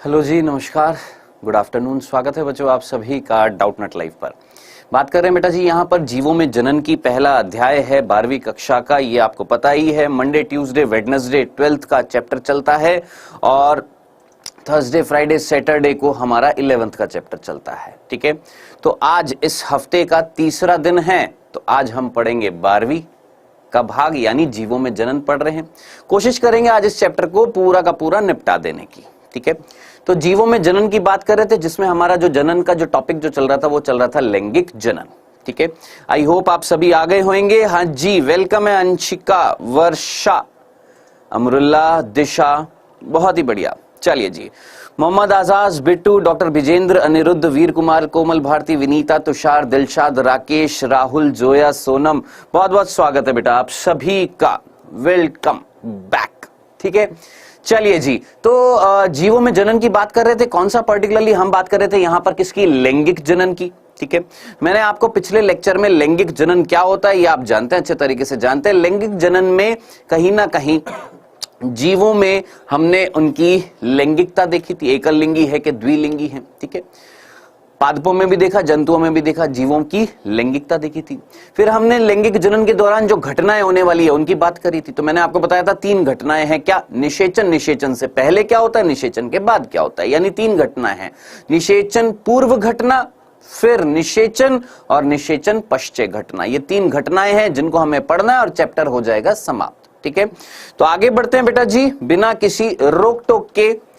Hello जी, नमस्कार, good afternoon. स्वागत है बच्चों आप सभी का डाउटनट लाइव पर। बात कर रहे हैं बेटा जी यहाँ पर जीवों में जनन की पहला अध्याय है 12वीं कक्षा का। ये आपको पता ही है, मंडे ट्यूसडे वेडनेसडे 12th का चैप्टर चलता है और थर्सडे फ्राइडे सैटरडे को हमारा 11th का चैप्टर चलता है। ठीक है, तो आज इस हफ्ते का तीसरा दिन है, तो आज हम पढ़ेंगे 12वीं का भाग यानी जीवों में जनन पढ़ रहे हैं। कोशिश करेंगे आज इस चैप्टर को पूरा का पूरा निपटा देने की। ठीक है, तो जीवों में जनन की बात कर रहे थे, जिसमें हमारा जो जनन का जो टॉपिक जो चल रहा था वो चल रहा था लैंगिक जनन। ठीक है, आई होप आप सभी आ गए होंगे। हाँ जी, वेलकम है अंशिका, वर्षा, अमरुल्ला, दिशा, बहुत ही बढ़िया। चलिए जी, मोहम्मद आजाज, बिट्टू, डॉक्टर विजेंद्र, अनिरुद्ध, वीर कुमार, कोमल भारती, विनीता, तुषार, दिलशाद, राकेश, राहुल, जोया, सोनम, बहुत बहुत स्वागत है बेटा आप सभी का। Welcome back. ठीक है, चलिए जी, तो जीवों में जनन की बात कर रहे थे। कौन सा पर्टिकुलरली हम बात कर रहे थे यहाँ पर, किसकी? लैंगिक जनन की। ठीक है, मैंने आपको पिछले लेक्चर में लैंगिक जनन क्या होता है ये आप जानते हैं, अच्छे तरीके से जानते हैं। लैंगिक जनन में कहीं ना कहीं जीवों में हमने उनकी लैंगिकता देखी थी, एकल लिंगी है कि द्विलिंगी है। ठीक है, पादपों में भी देखा, जंतुओं में भी देखा, जीवों की लैंगिकता देखी थी। फिर हमने लैंगिक जनन के दौरान जो घटनाएं होने वाली है उनकी बात करी थी। तो मैंने आपको बताया था 3 घटनाएं हैं। क्या? निषेचन, निषेचन से पहले क्या होता है, निषेचन के बाद क्या होता है, यानी 3 घटनाएं हैं। निषेचन पूर्व घटना, फिर निषेचन और निषेचन पश्चात घटना। ये 3 घटनाएं हैं जिनको हमें पढ़ना है और चैप्टर हो जाएगा समाप्त। ठीक है, तो आगे बढ़ते हैं बेटा जी बिना किसी रोक टोक के।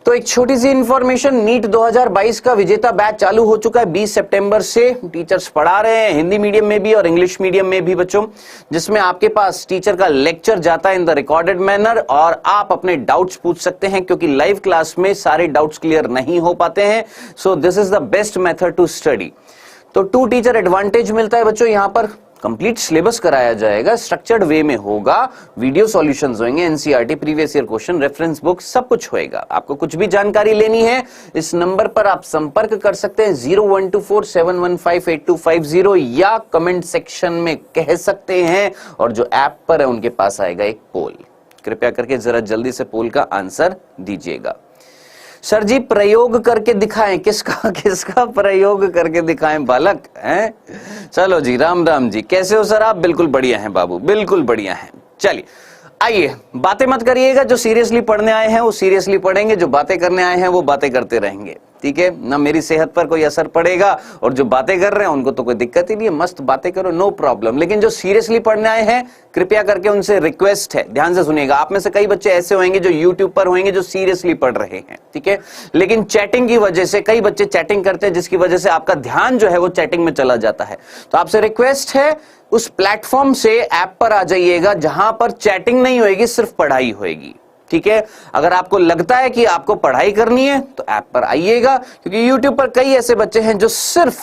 तो एक छोटी सी इंफॉर्मेशन, नीट 2022 का विजेता बैच चालू हो चुका है 20 सितंबर से। टीचर्स पढ़ा रहे हैं हिंदी मीडियम में भी और इंग्लिश मीडियम में भी बच्चों, जिसमें आपके पास टीचर का लेक्चर जाता है इन द रिकॉर्डेड मैनर और आप अपने डाउट्स पूछ सकते हैं, क्योंकि लाइव क्लास में सारे डाउट्स क्लियर नहीं हो पाते हैं। So this is the best method to study. तो 2 टीचर एडवांटेज मिलता है बच्चों। यहाँ पर कंप्लीट सिलेबस कराया जाएगा, स्ट्रक्चर्ड वे में होगा, वीडियो सॉल्यूशंस होंगे, NCERT, previous year question, reference book, सब कुछ होएगा। आपको कुछ भी जानकारी लेनी है इस नंबर पर आप संपर्क कर सकते हैं 012471158250 या कमेंट सेक्शन में कह सकते हैं। और जो ऐप पर है उनके पास आएगा एक पोल, कृपया करके जरा जल्दी से पोल का आंसर दीजिएगा। सर जी प्रयोग करके दिखाएं, किसका प्रयोग करके दिखाएं बालक हैं? चलो जी, राम राम जी, कैसे हो सर आप? बिल्कुल बढ़िया हैं बाबू, बिल्कुल बढ़िया हैं। चलिए आइए, बातें मत करिएगा। जो सीरियसली पढ़ने आए हैं वो सीरियसली पढ़ेंगे, जो बातें करने आए हैं वो बातें करते रहेंगे। ठीक है ना, मेरी सेहत पर कोई असर पड़ेगा और जो बातें कर रहे हैं उनको तो कोई दिक्कत ही नहीं है, मस्त बातें करो, नो प्रॉब्लम। लेकिन जो सीरियसली पढ़ने आए हैं, कृपया करके उनसे रिक्वेस्ट है, ध्यान से सुनिएगा। आप में से कई बच्चे ऐसे होंगे जो यूट्यूब पर होंगे जो सीरियसली पढ़ रहे हैं, ठीक है, लेकिन चैटिंग की वजह से कई बच्चे चैटिंग करते हैं, जिसकी वजह से आपका ध्यान जो है वो चैटिंग में चला जाता है। तो आपसे रिक्वेस्ट है, उस प्लेटफॉर्म से ऐप पर आ जाइएगा जहां पर चैटिंग नहीं होगी, सिर्फ पढ़ाई होगी। ठीक है, अगर आपको लगता है कि आपको पढ़ाई करनी है तो ऐप पर आइएगा, क्योंकि यूट्यूब पर कई ऐसे बच्चे हैं जो सिर्फ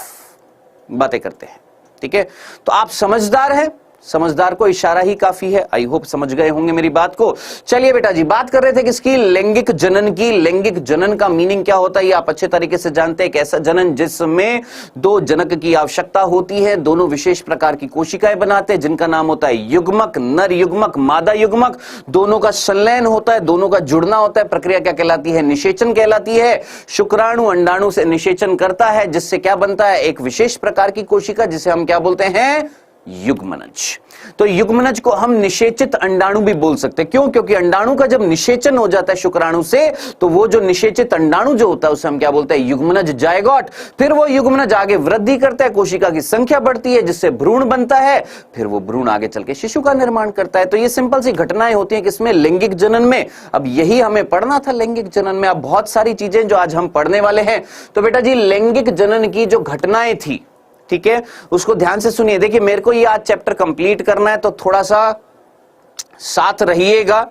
बातें करते हैं। ठीक है, तो आप समझदार हैं, समझदार को इशारा ही काफी है। आई होप समझ गए होंगे मेरी बात को। चलिए बेटा जी, बात कर रहे थे किसकी? लैंगिक जनन की। लैंगिक जनन का मीनिंग क्या होता है ये आप अच्छे तरीके से जानते हैं। एक ऐसा जनन जिसमें 2 जनक की आवश्यकता होती है, दोनों विशेष प्रकार की कोशिकाएं बनाते हैं जिनका नाम होता है युग्मक, नर युग्मक, मादा युग्मक। दोनों का संलयन होता है, दोनों का जुड़ना होता है। प्रक्रिया क्या कहलाती है? निषेचन कहलाती है। शुक्राणु अंडाणु से निषेचन करता है, जिससे क्या बनता है? एक विशेष प्रकार की कोशिका, जिसे हम क्या बोलते हैं? युग्मनज। तो युग्मनज को हम निषेचित अंडाणु भी बोल सकते हैं। क्यों? क्योंकि अंडाणु का जब निषेचन हो जाता है शुक्राणु से, तो वो जो निषेचित अंडाणु जो होता है उसे हम क्या बोलते हैं? युग्मनज, जायगोट। फिर वो युग्मनज आगे वृद्धि करता है, कोशिका की संख्या बढ़ती है, जिससे भ्रूण बनता है। फिर वो भ्रूण आगे चल के शिशु का निर्माण करता है। तो ये सिंपल सी घटनाएं होती हैं किसमें? लैंगिक जनन में। अब यही हमें पढ़ना था लैंगिक जनन में। अब बहुत सारी चीजें जो आज हम पढ़ने वाले हैं। तो बेटा जी, लैंगिक जनन की जो घटनाएं थी, ठीक है, उसको ध्यान से सुनिए। देखिए, मेरे को ये आज चैप्टर कंप्लीट करना है, तो थोड़ा सा साथ रहिएगा।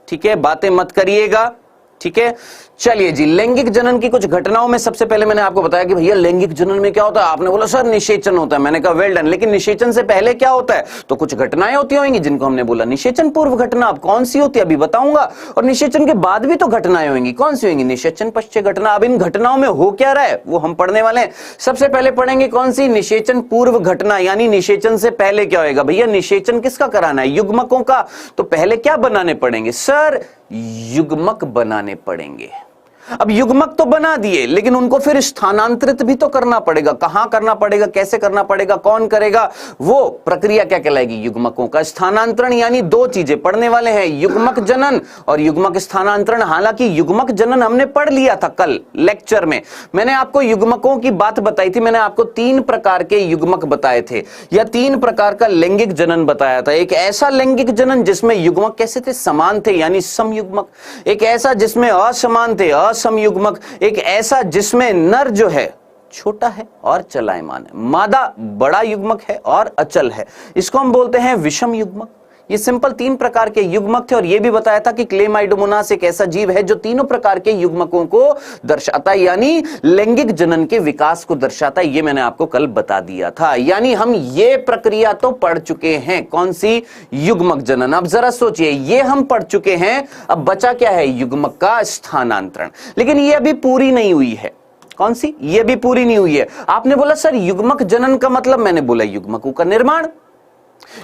ठीक है, बातें मत करिएगा। ठीक है, चलिए जी, लैंगिक जनन की कुछ घटनाओं में सबसे पहले मैंने आपको बताया कि भैया लैंगिक जनन में क्या होता है। आपने बोला सर निषेचन होता है, मैंने कहा वेल डन, लेकिन निषेचन से पहले क्या होता है? तो कुछ घटनाएं होती होंगी जिनको हमने बोला निषेचन पूर्व घटना। अब कौन सी होती है अभी बताऊंगा, और निषेचन के बाद भी तो घटनाएं होंगी। कौन सी होंगी? निषेचन पश्चात घटना। अब इन घटनाओं में हो क्या रहा है वो हम पढ़ने वाले हैं। सबसे पहले पढ़ेंगे कौन सी? निषेचन पूर्व घटना, यानी निषेचन से पहले क्या होगा। भैया निषेचन किसका कराना है? युग्मकों का। तो पहले क्या बनाने पड़ेंगे? सर युग्मक बनाने पड़ेंगे। अब युग्मक तो बना दिए, लेकिन उनको फिर स्थानांतरित भी तो करना पड़ेगा। कहां करना पड़ेगा, कैसे करना पड़ेगा, कौन करेगा, वो प्रक्रिया क्या कहलाएगी, युग्मकों का स्थानांतरण। यानी दो चीजें पढ़ने वाले हैं, युग्मक जनन और युग्मक स्थानांतरण। हालांकि युग्मक जनन हमने पढ़ लिया था कल लेक्चर में, मैंने आपको युग्मकों की बात बताई थी। मैंने आपको 3 प्रकार के युग्मक बताए थे, या 3 प्रकार का लैंगिक जनन बताया था। एक ऐसा लैंगिक जनन जिसमें युग्मक कैसे थे, समान थे, यानी समयुग्मक। एक ऐसा जिसमें असमान थे, असमयुग्मक। एक ऐसा जिसमें नर जो है छोटा है और चलायमान है, मादा बड़ा युग्मक है और अचल है, इसको हम बोलते हैं विषम युग्मक। ये सिंपल 3 प्रकार के युग्मक थे। और यह भी बताया था कि क्लेमाइडोमोनास एक ऐसा जीव है जो तीनों प्रकार के युग्मकों को दर्शाता है, यानी लैंगिक जनन के विकास को दर्शाता है। ये मैंने आपको कल बता दिया था। यानी हम ये प्रक्रिया तो पढ़ चुके हैं, कौन सी, युग्मक जनन। अब जरा सोचिए, ये हम पढ़ चुके हैं, अब बचा क्या है, युग्मक का स्थानांतरण। लेकिन ये अभी पूरी नहीं हुई है। कौन सी, ये भी पूरी नहीं हुई है। आपने बोला सर युग्मक जनन का मतलब, मैंने बोला युग्मकों का निर्माण।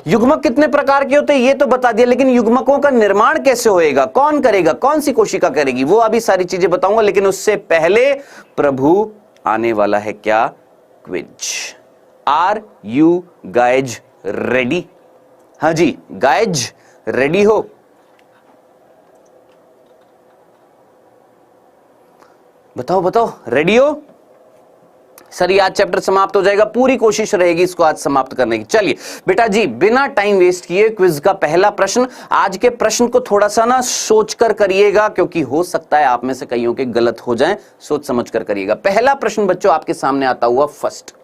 युग्मक कितने प्रकार के होते हैं ये तो बता दिया, लेकिन युग्मकों का निर्माण कैसे होएगा, कौन करेगा, कौन सी कोशिका करेगी, वो अभी सारी चीजें बताऊंगा। लेकिन उससे पहले प्रभु आने वाला है क्या, quiz. Are you guys ready? हाँ जी, गाइज रेडी हो? बताओ बताओ, रेडी हो? सर ये आज चैप्टर समाप्त हो जाएगा, पूरी कोशिश रहेगी इसको आज समाप्त करने की। चलिए बेटा जी, बिना टाइम वेस्ट किए क्विज का पहला प्रश्न। आज के प्रश्न को थोड़ा सा ना सोचकर करिएगा, क्योंकि हो सकता है आप में से कईयों के गलत हो जाएं, सोच समझ कर करिएगा। पहला प्रश्न बच्चों आपके सामने आता हुआ फर्स्ट,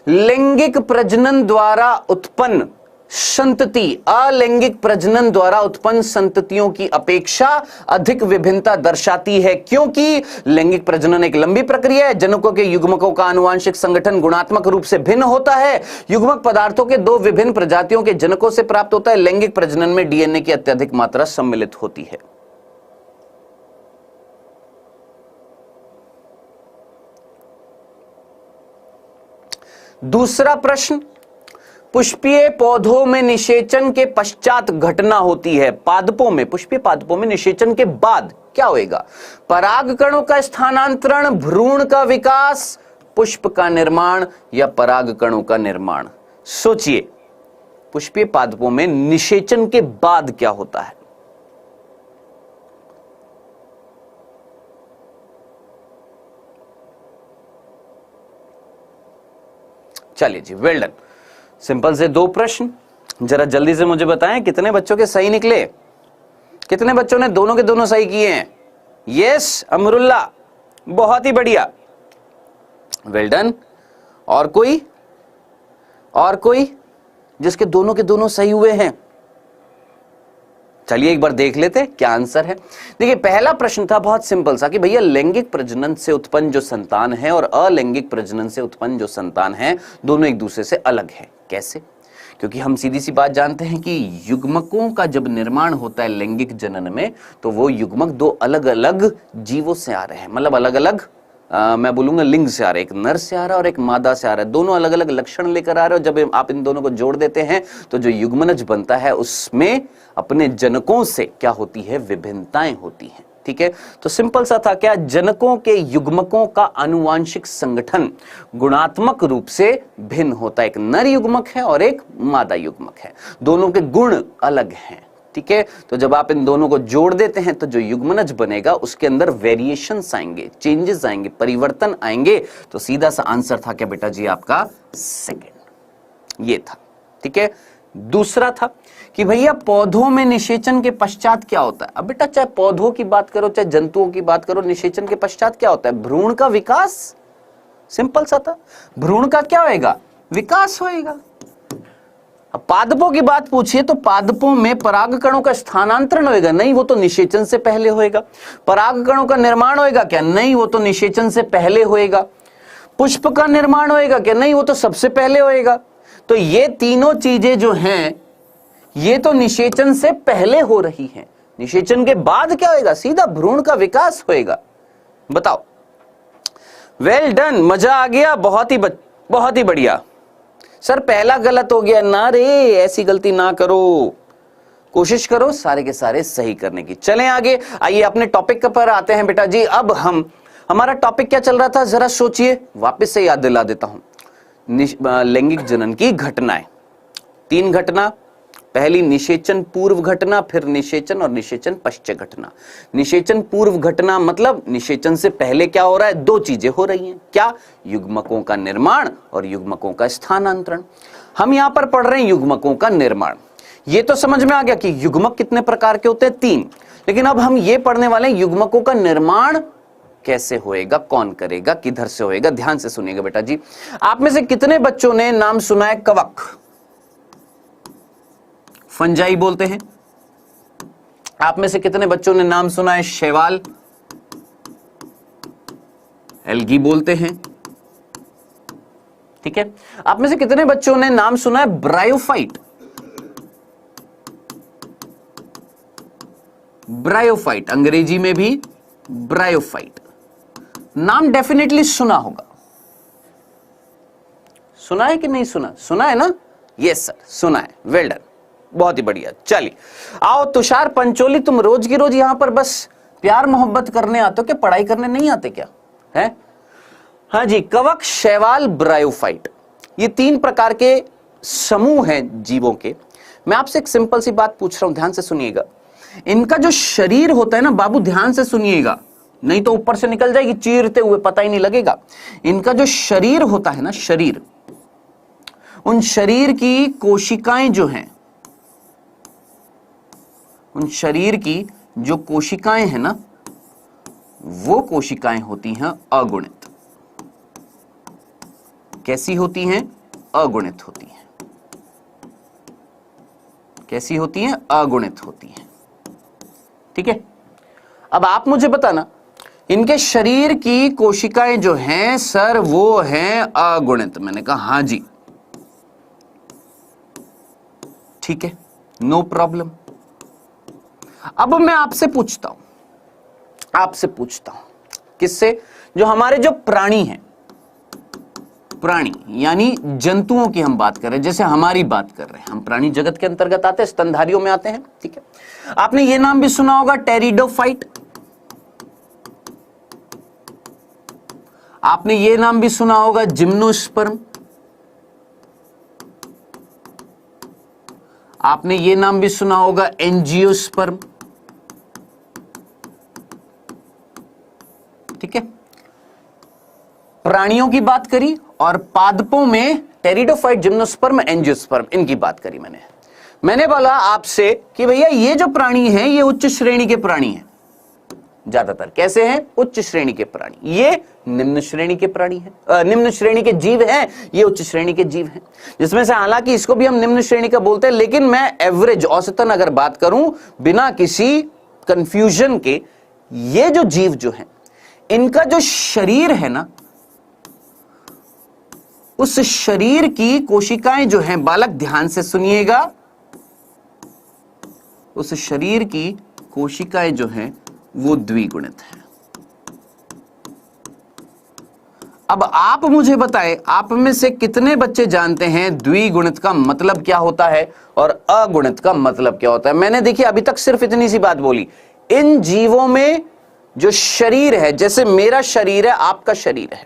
लैंगिक प्रजनन द्वारा उत्पन्न संतति अलैंगिक प्रजनन द्वारा उत्पन्न संततियों की अपेक्षा अधिक विभिन्नता दर्शाती है, क्योंकि लैंगिक प्रजनन एक लंबी प्रक्रिया है। जनकों के युग्मकों का आनुवांशिक संगठन गुणात्मक रूप से भिन्न होता है। युग्मक पदार्थों के 2 विभिन्न प्रजातियों के जनकों से प्राप्त होता है। लैंगिक प्रजनन में डीएनए की अत्यधिक मात्रा सम्मिलित होती है। दूसरा प्रश्न, पुष्पीय पौधों में निषेचन के पश्चात घटना होती है, पादपों में, पुष्पीय पादपों में निषेचन के बाद क्या होएगा, परागकणों का स्थानांतरण, भ्रूण का विकास, पुष्प का निर्माण या परागकणों का निर्माण? सोचिए, पुष्पीय पादपों में निषेचन के बाद क्या होता है? चलिए जी, वेल डन। सिंपल से 2 प्रश्न, जरा जल्दी से मुझे बताएं कितने बच्चों के सही निकले, कितने बच्चों ने दोनों के दोनों सही किए हैं? यस अमरुल्ला, बहुत ही बढ़िया, वेल डन। और कोई, और कोई जिसके दोनों के दोनों सही हुए हैं? चलिए एक बार देख लेते क्या आंसर है। देखिए पहला प्रश्न था बहुत सिंपल सा कि भैया लैंगिक प्रजनन से उत्पन्न जो संतान है और अलैंगिक प्रजनन से उत्पन्न जो संतान है दोनों एक दूसरे से अलग है। कैसे? क्योंकि हम सीधी सी बात जानते हैं कि युग्मकों का जब निर्माण होता है लैंगिक जनन में, तो वो युग्मक 2 अलग अलग जीवों से आ रहे हैं, मतलब अलग अलग मैं बोलूंगा लिंग से आ रहे हैं, एक नर से आ रहा है और एक मादा से आ रहा है, दोनों अलग अलग लक्षण लेकर आ रहे हो। जब आप इन दोनों को जोड़ देते हैं तो जो युग्मनज बनता है उसमें अपने जनकों से क्या होती है, विभिन्नताएं होती हैं। ठीक है, तो सिंपल सा था क्या, जनकों के युग्मकों का आनुवांशिक संगठन गुणात्मक रूप से भिन्न होता है, एक नर युग्मक है और एक मादा युग्मक है, दोनों के गुण अलग हैं। ठीक है, तो जब आप इन दोनों को जोड़ देते हैं तो जो युग्मनज बनेगा उसके अंदर वेरिएशंस आएंगे, चेंजेस आएंगे, परिवर्तन आएंगे। तो सीधा सा आंसर था क्या बेटा जी आपका सेकंड, ये था। ठीक है, दूसरा था कि भैया पौधों में निषेचन के पश्चात क्या होता है। अब बेटा चाहे पौधों की बात करो चाहे जंतुओं की बात करो, निषेचन के पश्चात क्या होता है, भ्रूण का विकास। सिंपल सा था, भ्रूण का क्या होएगा, विकास होएगा। अब पादपों की बात पूछिए तो पादपों में परागकणों का स्थानांतरण होएगा, नहीं वो तो निषेचन से पहले होएगा। परागकणों का निर्माण होएगा क्या, नहीं वो तो निषेचन से पहले होएगा। पुष्प का निर्माण होएगा क्या, नहीं वो तो सबसे पहले होएगा। तो ये तीनों चीजें जो हैं ये तो निषेचन से पहले हो रही हैं, निषेचन के बाद क्या होएगा, सीधा भ्रूण का विकास होएगा। बताओ, वेल डन, मजा आ गया, बहुत ही बढ़िया। सर पहला गलत हो गया ना रे, ऐसी गलती ना करो, कोशिश करो सारे के सारे सही करने की। चलें आगे, आइए अपने टॉपिक पर आते हैं बेटा जी। अब हमारा टॉपिक क्या चल रहा था जरा सोचिए, वापस से याद दिला देता हूं। लैंगिक जनन की घटनाएं, 3 घटना। पहली निषेचन पूर्व घटना, फिर निषेचन और निषेचन पश्चात घटना। निषेचन पूर्व घटना मतलब निषेचन से पहले क्या हो रहा है, 2 चीजें हो रही हैं। क्या? युग्मकों का निर्माण और युग्मकों का स्थानांतरण। हम यहां पर पढ़ रहे हैं युग्मकों का निर्माण। ये तो समझ में आ गया कि युग्मक कितने प्रकार के होते हैं, 3। लेकिन अब हम ये पढ़ने वाले हैं युग्मकों का निर्माण कैसे होएगा, कौन करेगा, किधर से होएगा। ध्यान से सुनिएगा बेटा जी। आप में से कितने बच्चों ने नाम सुना है कवक? फंजाई बोलते हैं। आप में से कितने बच्चों ने नाम सुना है शैवाल? एल्गी बोलते हैं। ठीक है। आप में से कितने बच्चों ने नाम सुना है ब्रायोफाइट? ब्रायोफाइट, अंग्रेजी में भी ब्रायोफाइट। नाम डेफिनेटली सुना होगा। सुना है कि नहीं सुना? सुना है ना? यस सर, सुना है। वेल डन, बहुत ही बढ़िया। चलिए आओ तुषार पंचोली, तुम रोज की रोज यहां पर बस प्यार मोहब्बत करने आते हो क्या, पढ़ाई करने नहीं आते क्या है? हाँ जी, कवक, शैवाल, ब्रायोफाइट, ये 3 प्रकार के समूह हैं जीवों के। मैं आपसे एक सिंपल सी बात पूछ रहा हूं, ध्यान से सुनिएगा। इनका जो शरीर होता है ना बाबू, ध्यान से सुनिएगा, नहीं तो ऊपर से निकल जाएगी चीरते हुए, पता ही नहीं लगेगा। इनका जो शरीर होता है ना, शरीर, उन शरीर की कोशिकाएं जो हैं, उन शरीर की जो कोशिकाएं हैं ना, वो कोशिकाएं होती हैं अगुणित। कैसी होती हैं? अगुणित होती हैं। कैसी होती हैं? अगुणित होती हैं। ठीक है। अब आप मुझे बताना, इनके शरीर की कोशिकाएं जो हैं सर, वो हैं अगुणित। मैंने कहा हां जी, ठीक है, नो प्रॉब्लम। अब मैं आपसे पूछता हूं, किससे? जो हमारे जो प्राणी हैं, प्राणी यानी जंतुओं की हम बात कर रहे हैं, जैसे हमारी बात कर रहे हैं, हम प्राणी जगत के अंतर्गत आते हैं, स्तनधारियों में आते हैं। ठीक है। आपने ये नाम भी सुना होगा टेरिडोफाइट। आपने ये नाम भी सुना होगा जिम्नोस्पर्म। आपने ये नाम भी सुना होगा एंजियोस्पर्म। ठीक है। प्राणियों की बात करी और पादपों में टेरिडोफाइट, जिम्नोस्पर्म, एंजियोस्पर्म, इनकी बात करी। मैंने बोला आपसे कि भैया ये जो प्राणी हैं ये उच्च श्रेणी के प्राणी हैं। ज्यादातर कैसे हैं? उच्च श्रेणी के प्राणी। ये निम्न श्रेणी के प्राणी हैं, निम्न श्रेणी के जीव हैं, ये उच्च श्रेणी के जीव हैं। जिसमें से हालांकि इसको भी हम निम्न श्रेणी का बोलते हैं, लेकिन मैं एवरेज, औसतन अगर बात करूं बिना किसी कंफ्यूजन के, ये जो जीव जो हैं, इनका जो शरीर है ना, उस शरीर की कोशिकाएं जो हैं, बालक ध्यान से सुनिएगा, उस शरीर की कोशिकाएं जो हैं वो द्विगुणित है। अब आप मुझे बताएं, आप में से कितने बच्चे जानते हैं द्विगुणित का मतलब क्या होता है और अगुणित का मतलब क्या होता है? मैंने देखिए अभी तक सिर्फ इतनी सी बात बोली। इन जीवों में जो शरीर है, जैसे मेरा शरीर है, आपका शरीर है,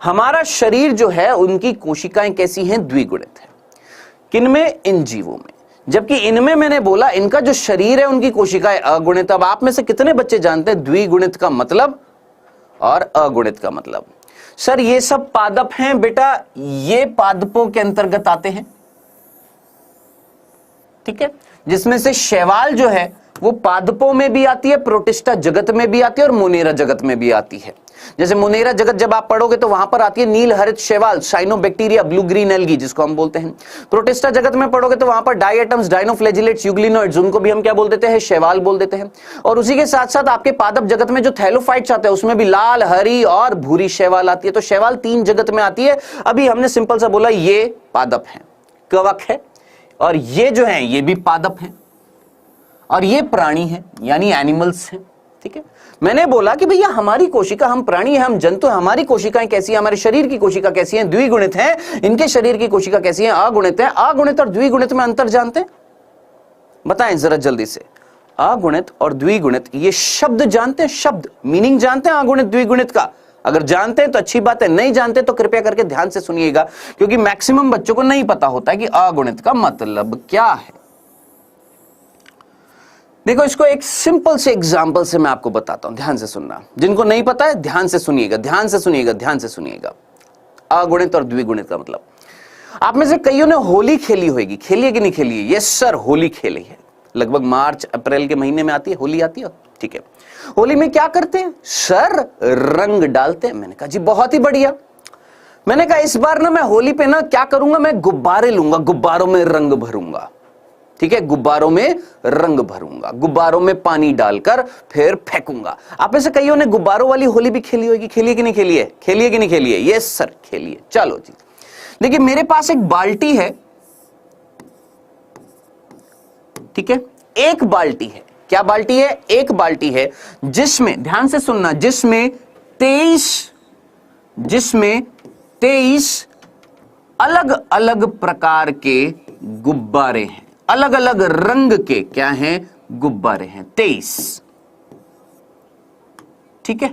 हमारा शरीर जो है, उनकी कोशिकाएं कैसी हैं? द्विगुणित है। किनमें? इन जीवों में। जबकि इनमें मैंने बोला इनका जो शरीर है, उनकी कोशिकाएं अगुणित। अब आप में से कितने बच्चे जानते हैं द्विगुणित का मतलब और अगुणित का मतलब? सर ये सब पादप हैं बेटा, ये पादपों के अंतर्गत आते हैं। ठीक है। जिसमें से शैवाल जो है वो पादपों में भी आती है, प्रोटिस्टा जगत में भी आती है और मोनेरा जगत में भी आती है। जैसे मोनेरा जगत जब आप पढ़ोगे तो वहां पर आती है नील हरित शैवाल, साइनोबैक्टीरिया, ब्लू ग्रीन एल्गी जिसको हम बोलते हैं। प्रोटिस्टा जगत में पढ़ोगे तो वहां पर डायटम्स, डायनोफ्लैजिलेट्स, यूग्लिनोइड्स, उनको भी हम क्या बोल देते हैं? शैवाल बोल देते हैं। और उसी के साथ साथ आपके पादप जगत में जो थैलोफाइट्स आते हैं उसमें भी लाल, हरी और भूरी शैवाल आती है। तो शैवाल 3 जगत में आती है। अभी हमने सिंपल सा बोला ये पादप है, कवक है, और ये जो है ये भी पादप है, और ये प्राणी है यानी एनिमल्स हैं। ठीक है। मैंने बोला कि भैया हमारी कोशिका, हम प्राणी हैं, हम जंतु हैं, हमारी कोशिकाएं कैसी हैं? हमारे शरीर की कोशिका कैसी है? द्विगुणित है। इनके शरीर की कोशिका कैसी है? अगुणित है। अगुणित और द्विगुणित में अंतर जानते हैं? बताएं जरा जल्दी से। अगुणित और द्विगुणित, ये शब्द जानते हैं, शब्द मीनिंग जानते हैं अगुणित द्विगुणित का? अगर जानते हैं तो अच्छी बात है, नहीं जानते तो कृपया करके ध्यान से सुनिएगा, क्योंकि मैक्सिमम बच्चों को नहीं पता होता है कि अगुणित का मतलब क्या है। देखो, इसको एक सिंपल से एग्जांपल से मैं आपको बताता हूं, ध्यान से सुनना। जिनको नहीं पता है ध्यान से सुनिएगा, ध्यान से सुनिएगा, ध्यान से सुनिएगा। अगुणित और द्विगुणित का मतलब, आप में से कईयों ने होली खेली होगी, खेली है कि नहीं खेली है? यस सर, होली खेली है। लगभग मार्च अप्रैल के महीने में आती है होली, आती है, ठीक है। होली में क्या करते हैं सर? रंग डालते हैं। मैंने कहा जी बहुत ही बढ़िया। मैंने कहा इस बार ना मैं होली पे ना क्या करूंगा, मैं गुब्बारे लूंगा, गुब्बारों में रंग भरूंगा, ठीक है, गुब्बारों में रंग भरूंगा, गुब्बारों में पानी डालकर फिर फेंकूंगा। आप में से कईयों ने गुब्बारों वाली होली भी खेली होगी, खेली है कि नहीं खेली है? खेली है कि नहीं खेली है? यस सर, खेली है। चलो जी, देखिए मेरे पास एक बाल्टी है, ठीक है, एक बाल्टी है। क्या बाल्टी है? एक बाल्टी है, जिसमें, ध्यान से सुनना, जिसमें 23 अलग अलग प्रकार के गुब्बारे हैं, अलग अलग रंग के क्या हैं? गुब्बारे हैं, 23, ठीक है।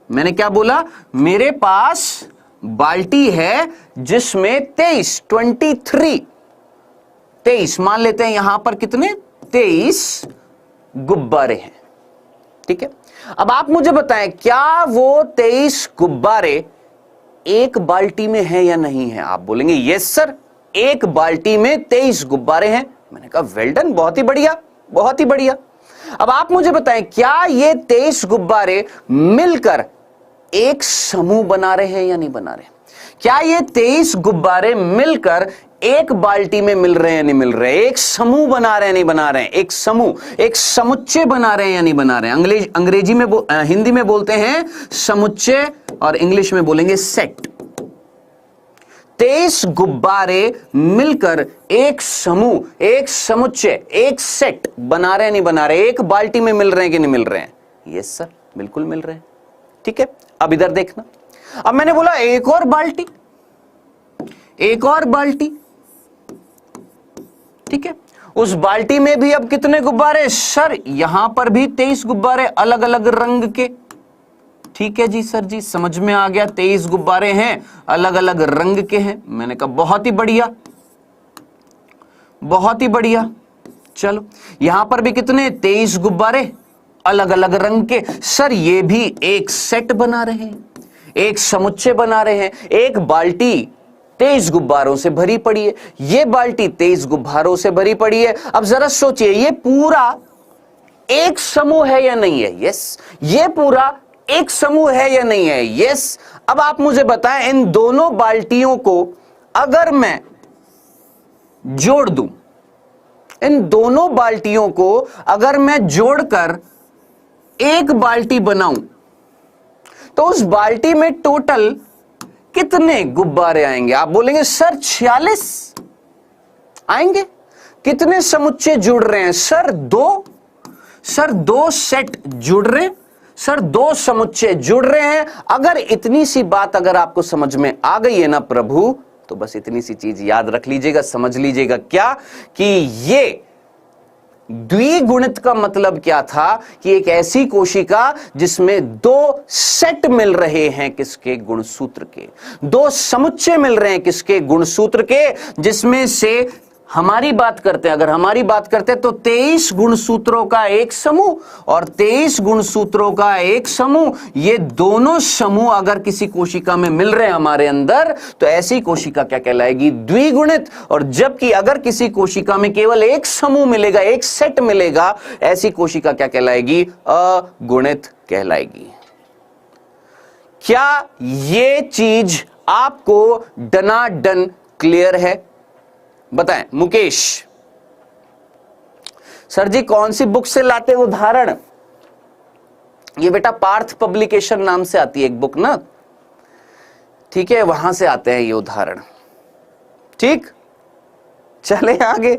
मैंने क्या बोला? मेरे पास बाल्टी है जिसमें 23 मान लेते हैं, यहां पर कितने? 23 गुब्बारे हैं, ठीक है। अब आप मुझे बताएं, क्या वो 23 गुब्बारे एक बाल्टी में है या नहीं है? आप बोलेंगे यस सर, एक बाल्टी में 23 गुब्बारे हैं। मैंने कहा वेल डन, बहुत ही बढ़िया, बहुत ही बढ़िया। अब आप मुझे बताएं, क्या ये 23 गुब्बारे मिलकर एक समूह बना रहे हैं या नहीं बना रहे? क्या ये 23 गुब्बारे मिलकर एक बाल्टी में मिल रहे हैं नहीं मिल रहे? एक समूह बना रहे हैं नहीं बना रहे हैं? एक समूह, एक समुच्चय बना रहे हैं या नहीं बना रहे हैं? अंग्रेजी में हिंदी में बोलते हैं समुच्चय और इंग्लिश में बोलेंगे सेट। 23 गुब्बारे मिलकर एक समूह, एक समुच्चय, एक सेट बना रहे हैं नहीं बना रहे? एक बाल्टी में मिल रहे हैं कि नहीं मिल रहे हैं? यस सर, बिल्कुल मिल रहे हैं, ठीक है। अब इधर देखना, अब मैंने बोला एक और बाल्टी, एक और बाल्टी, ठीक है। उस बाल्टी में भी अब कितने गुब्बारे? सर यहां पर भी 23 गुब्बारे अलग अलग रंग के, ठीक है जी सर जी, समझ में आ गया, 23 गुब्बारे हैं, अलग अलग रंग के हैं। मैंने कहा बहुत ही बढ़िया, बहुत ही बढ़िया। चलो यहां पर भी कितने? 23 गुब्बारे अलग अलग रंग के। सर ये भी एक सेट बना रहे हैं, एक समुच्चय बना रहे हैं। एक बाल्टी 23 गुब्बारों से भरी पड़ी है, ये बाल्टी 23 गुब्बारों से भरी पड़ी है। अब जरा सोचिए, ये पूरा एक समूह है या नहीं है? यस, ये पूरा एक समूह है या नहीं है? यस। अब आप मुझे बताएं, इन दोनों बाल्टियों को अगर मैं जोड़ दूं, इन दोनों बाल्टियों को अगर मैं जोड़कर एक बाल्टी बनाऊं, तो उस बाल्टी में टोटल कितने गुब्बारे आएंगे? आप बोलेंगे सर 46 आएंगे। कितने समुच्चय जुड़ रहे हैं? सर 2। सर 2 सेट जुड़ रहे हैं, सर 2 समुच्चय जुड़ रहे हैं। अगर इतनी सी बात अगर आपको समझ में आ गई है ना प्रभु, तो बस इतनी सी चीज याद रख लीजिएगा, समझ लीजिएगा क्या, कि ये द्विगुणित का मतलब क्या था? कि एक ऐसी कोशिका जिसमें 2 सेट मिल रहे हैं, किसके? गुणसूत्र के। 2 समुच्चय मिल रहे हैं, किसके? गुणसूत्र के। जिसमें से हमारी बात करते हैं, अगर हमारी बात करते हैं तो 23 गुणसूत्रों का एक समूह और 23 गुणसूत्रों का एक समूह, ये दोनों समूह अगर किसी कोशिका में मिल रहे हैं हमारे अंदर, तो ऐसी कोशिका क्या कहलाएगी? द्विगुणित। और जबकि अगर किसी कोशिका में केवल एक समूह मिलेगा, एक सेट मिलेगा, ऐसी कोशिका क्या कहलाएगी? अगुणित कहलाएगी। क्या ये चीज आपको डनाडन क्लियर है? बताएं मुकेश। सर जी कौन सी बुक से लाते हैं उदाहरण? ये बेटा पार्थ पब्लिकेशन नाम से आती है एक बुक ना, ठीक है, वहां से आते हैं ये उदाहरण। ठीक, चले आगे,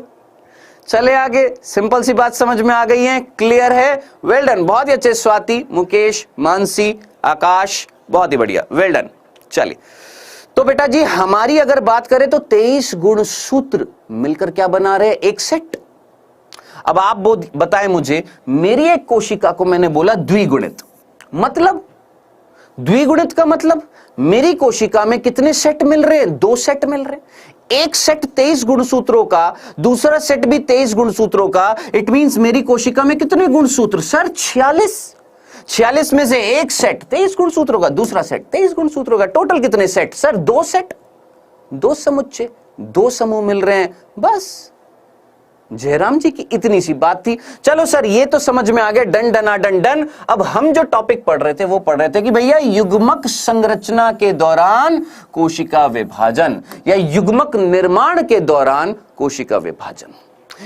चले आगे। सिंपल सी बात समझ में आ गई है, क्लियर है? वेल डन, बहुत ही अच्छे। स्वाति, मुकेश, मानसी, आकाश, बहुत ही बढ़िया, वेल डन। चलिए, तो बेटा जी हमारी अगर बात करें तो 23 गुणसूत्र मिलकर क्या बना रहे? एक सेट। अब आप बताएं मुझे, मेरी एक कोशिका को मैंने बोला द्विगुणित, मतलब द्विगुणित का मतलब मेरी कोशिका में कितने सेट मिल रहे हैं? 2 सेट मिल रहे हैं। एक सेट 23 गुणसूत्रों का, दूसरा सेट भी 23 गुणसूत्रों का। इट मींस मेरी कोशिका में कितने गुणसूत्र? सर 46 में से एक सेट 23 गुणसूत्रों का, दूसरा सेट 23 गुणसूत्रों का, टोटल कितने सेट? सर 2 सेट, 2 समुच्चय, 2 समूह मिल रहे हैं। बस जयराम जी की इतनी सी बात थी। चलो सर ये तो समझ में आ गया, डन डना डन डन। अब हम जो टॉपिक पढ़ रहे थे वो पढ़ रहे थे कि भैया युग्मक संरचना के दौरान कोशिका विभाजन या युग्मक निर्माण के दौरान कोशिका विभाजन,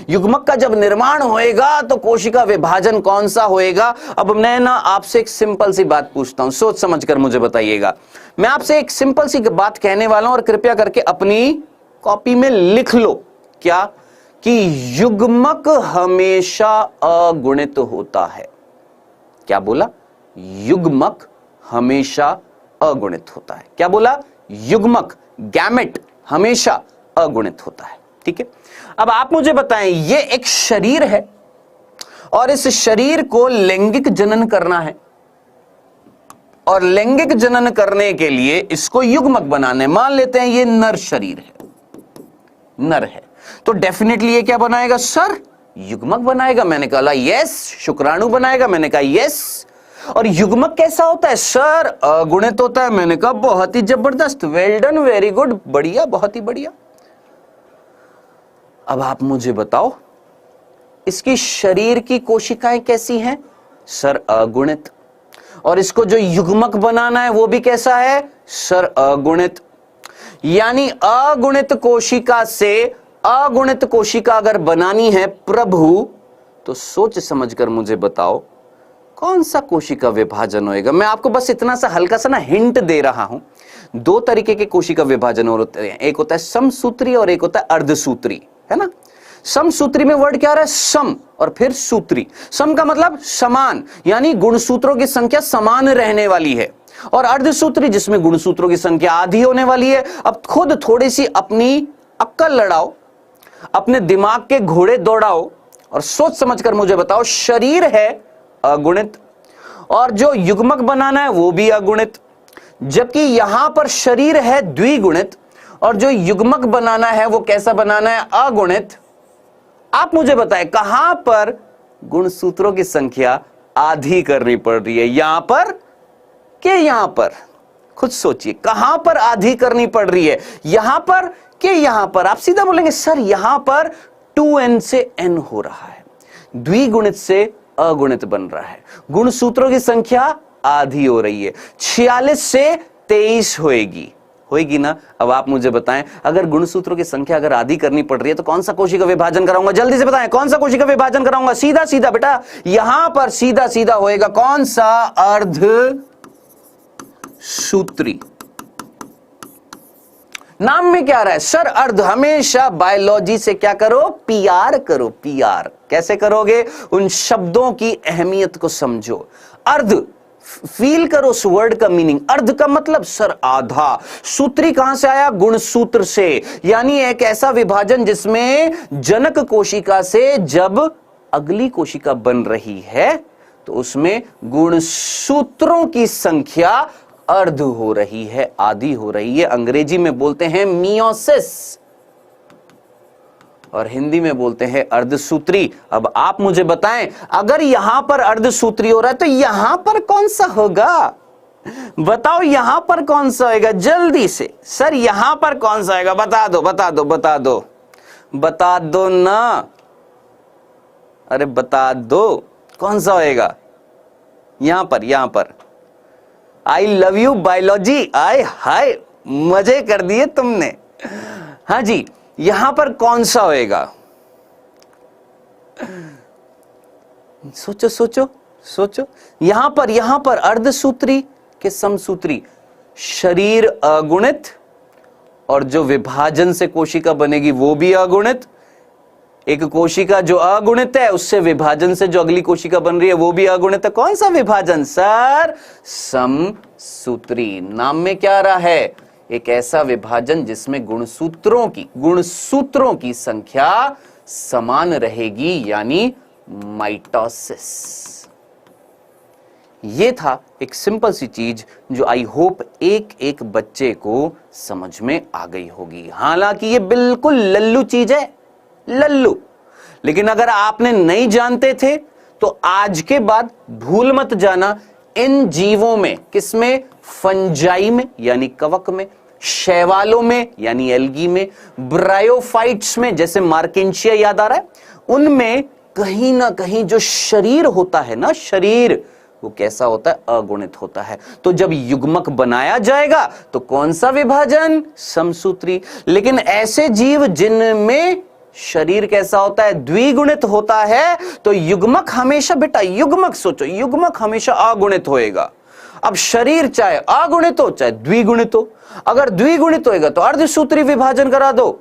युग्मक का जब निर्माण होएगा तो कोशिका विभाजन कौन सा होएगा। अब मैं ना आपसे एक सिंपल सी बात पूछता हूं, सोच समझकर मुझे बताइएगा। मैं आपसे एक सिंपल सी बात कहने वाला हूं और कृपया करके अपनी कॉपी में लिख लो, क्या कि युग्मक हमेशा अगुणित होता है। क्या बोला? युग्मक हमेशा अगुणित होता है। क्या बोला? युग्मक, गैमेट हमेशा अगुणित होता है। ठीक है, अब आप मुझे बताएं, ये एक शरीर है और इस शरीर को लैंगिक जनन करना है और लैंगिक जनन करने के लिए इसको युग्मक बनाना है। मान लेते हैं ये नर शरीर है, नर है, तो डेफिनेटली ये क्या बनाएगा? सर युग्मक बनाएगा। मैंने कहा यस। शुक्राणु बनाएगा। मैंने कहा यस। और युग्मक कैसा होता है? सर अगुणित होता है। मैंने कहा बहुत ही जबरदस्त, वेल डन, वेरी गुड, बढ़िया, बहुत ही बढ़िया। अब आप मुझे बताओ इसकी शरीर की कोशिकाएं कैसी हैं? सर अगुणित। और इसको जो युग्मक बनाना है वो भी कैसा है? सर अगुणित। यानी अगुणित कोशिका से अगुणित कोशिका अगर बनानी है प्रभु, तो सोच समझकर मुझे बताओ कौन सा कोशिका विभाजन होएगा। मैं आपको बस इतना सा हल्का सा ना हिंट दे रहा हूं। 2 तरीके के कोशिका विभाजन होते हैं, एक होता है समसूत्री और एक होता है अर्धसूत्री, है ना। समसूत्री में वर्ड क्या आ रहा है? सम और फिर सूत्री। सम का मतलब समान, यानी गुणसूत्रों की संख्या समान रहने वाली है। और अर्धसूत्री जिसमें गुणसूत्रों की संख्या आधी होने वाली है। अब खुद थोड़ी सी अपनी अक्ल लड़ाओ, अपने दिमाग के घोड़े दौड़ाओ और सोच समझकर मुझे बताओ, शरीर है अगुणित और जो युग्मक बनाना है वो भी अगुणित, जबकि यहां पर शरीर है द्विगुणित और जो युग्मक बनाना है वो कैसा बनाना है? अगुणित। आप मुझे बताएं कहां पर गुणसूत्रों की संख्या आधी करनी पड़ रही है, यहां पर कि यहां पर? खुद सोचिए, कहां पर आधी करनी पड़ रही है, यहां पर कि यहां पर? आप सीधा बोलेंगे सर यहां पर 2n से n हो रहा है, द्विगुणित से अगुणित बन रहा है, गुणसूत्रों की संख्या आधी हो रही है, 46 से 23 होएगी ना। अब आप मुझे बताएं, अगर गुणसूत्रों की संख्या अगर आधी करनी पड़ रही है तो कौन सा कोशिका विभाजन कराऊंगा? जल्दी से बताएं कौन सा कोशिका विभाजन कराऊंगा? सीधा सीधा बेटा, यहां पर सीधा सीधा होएगा कौन सा? अर्धसूत्री। नाम में क्या आ रहा है? सर अर्ध। हमेशा बायोलॉजी से क्या करो? पीआर करो, पीआर। कैसे करोगे? उन शब्दों की अहमियत को समझो। अर्ध, फील करो उस वर्ड का मीनिंग। अर्ध का मतलब सर आधा। सूत्री कहां से आया? गुणसूत्र से, यानी एक ऐसा विभाजन जिसमें जनक कोशिका से जब अगली कोशिका बन रही है तो उसमें गुणसूत्रों की संख्या अर्ध हो रही है, आधी हो रही है। अंग्रेजी में बोलते हैं मियोसिस और हिंदी में बोलते हैं अर्धसूत्री। अब आप मुझे बताएं, अगर यहां पर अर्धसूत्री हो रहा है तो यहां पर कौन सा होगा? बताओ यहां पर कौन सा होगा? जल्दी से सर यहां पर कौन सा होगा? बता दो बता दो बता दो बता दो ना, अरे बता दो कौन सा होएगा? यहां पर। I love you biology. आय हाय, मजे कर दिए तुमने। हाँ जी, यहां पर कौन सा होएगा? सोचो सोचो सोचो। यहां पर अर्धसूत्री के समसूत्री, शरीर अगुणित और जो विभाजन से कोशिका बनेगी वो भी अगुणित। एक कोशिका जो अगुणित है उससे विभाजन से जो अगली कोशिका बन रही है वो भी अगुणित है। कौन सा विभाजन? सर समसूत्री। नाम में क्या आ रहा है? एक ऐसा विभाजन जिसमें गुणसूत्रों की संख्या समान रहेगी, यानी माइटोसिस। ये था एक सिंपल सी चीज जो आई होप एक एक बच्चे को समझ में आ गई होगी। हालांकि ये बिल्कुल लल्लू चीज है, लल्लू, लेकिन अगर आपने नहीं जानते थे तो आज के बाद भूल मत जाना, इन जीवों में, किसमें, फंजाई में यानी कवक में, शैवालों में यानी एल्गी में, ब्रायोफाइट्स में जैसे मार्केंशिया याद आ रहा है, उनमें कहीं ना कहीं जो शरीर होता है ना, शरीर वो कैसा होता है, अगुणित होता है। तो जब युग्मक बनाया जाएगा तो कौन सा विभाजन, समसूत्री। लेकिन ऐसे जीव जिनमें शरीर कैसा होता है, द्विगुणित होता है, तो युग्मक हमेशा, बेटा युग्मक सोचो, युग्मक हमेशा अगुणित होएगा। अब शरीर चाहे अगुणित हो चाहे द्विगुणित हो, अगर द्विगुणित होएगा तो अर्धसूत्री विभाजन करा दो,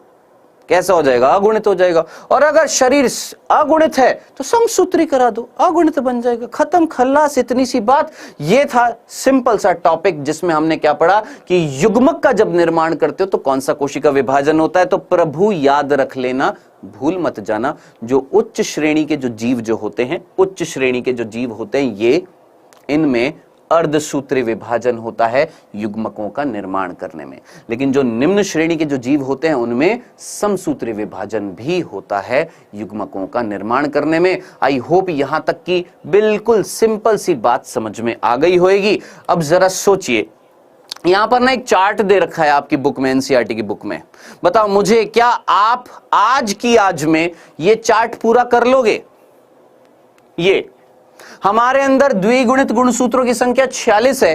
कैसा हो जाएगा, अगुणित हो जाएगा। और अगर शरीर अगुणित है तो समसूत्री करा दो, अगुणित बन जाएगा, खत्म, खल्लास, इतनी सी बात। ये था सिंपल सा टॉपिक जिसमें हमने क्या पढ़ा कि युग्मक का जब निर्माण करते हो तो कौन सा कोशिका विभाजन होता है। तो प्रभु याद रख लेना, भूल मत जाना, जो उच्च श्रेणी के जो जीव जो होते हैं, उच्च श्रेणी के जो जीव होते हैं, ये इनमें अर्धसूत्री विभाजन होता है युग्मकों का निर्माण करने में। लेकिन जो निम्न श्रेणी के जो जीव होते हैं उनमें समसूत्री विभाजन भी होता है युग्मकों का निर्माण करने में। आई होप यहां तक की बिल्कुल सिंपल सी बात समझ में आ गई होगी। अब जरा सोचिए, यहां पर ना एक चार्ट दे रखा है आपकी बुक में, एनसीईआरटी की बुक में। बताओ मुझे, क्या आप आज की आज में ये चार्ट पूरा कर लोगे? ये हमारे अंदर द्विगुणित गुणसूत्रों की संख्या 46 है,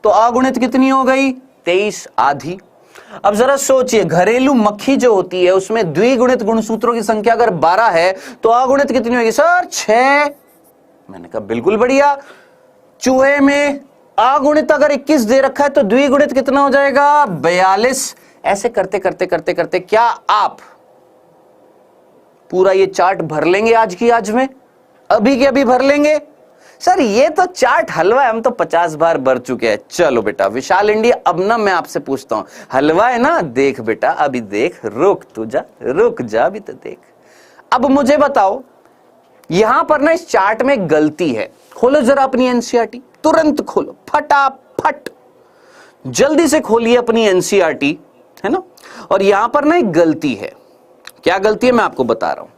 तो अगुणित कितनी हो गई? 23, आधी। अब जरा सोचिए, घरेलू मक्खी जो होती है उसमें द्विगुणित गुणसूत्रों की संख्या अगर 12 है तो अगुणित कितनी होगी? सर 6। मैंने कहा बिल्कुल बढ़िया। चूहे में अगुणित अगर 21 दे रखा है तो द्विगुणित कितना हो जाएगा? 42। ऐसे करते करते करते करते क्या आप पूरा ये चार्ट भर लेंगे आज की आज में? अभी के अभी भर लेंगे? सर ये तो चार्ट हलवा है, हम तो 50 बार भर चुके हैं। चलो बेटा विशाल इंडिया, अब ना मैं आपसे पूछता हूं, हलवा है ना, देख बेटा अभी देख, रुक तू जा, रुक जा, अभी तो देख। अब मुझे बताओ, यहां पर ना इस चार्ट में गलती है। खोलो जरा अपनी एनसीईआरटी, तुरंत खोलो, फटाफट जल्दी से खोलिए अपनी एनसीईआरटी, है ना। और यहां पर ना एक गलती है। क्या गलती है मैं आपको बता रहा हूं।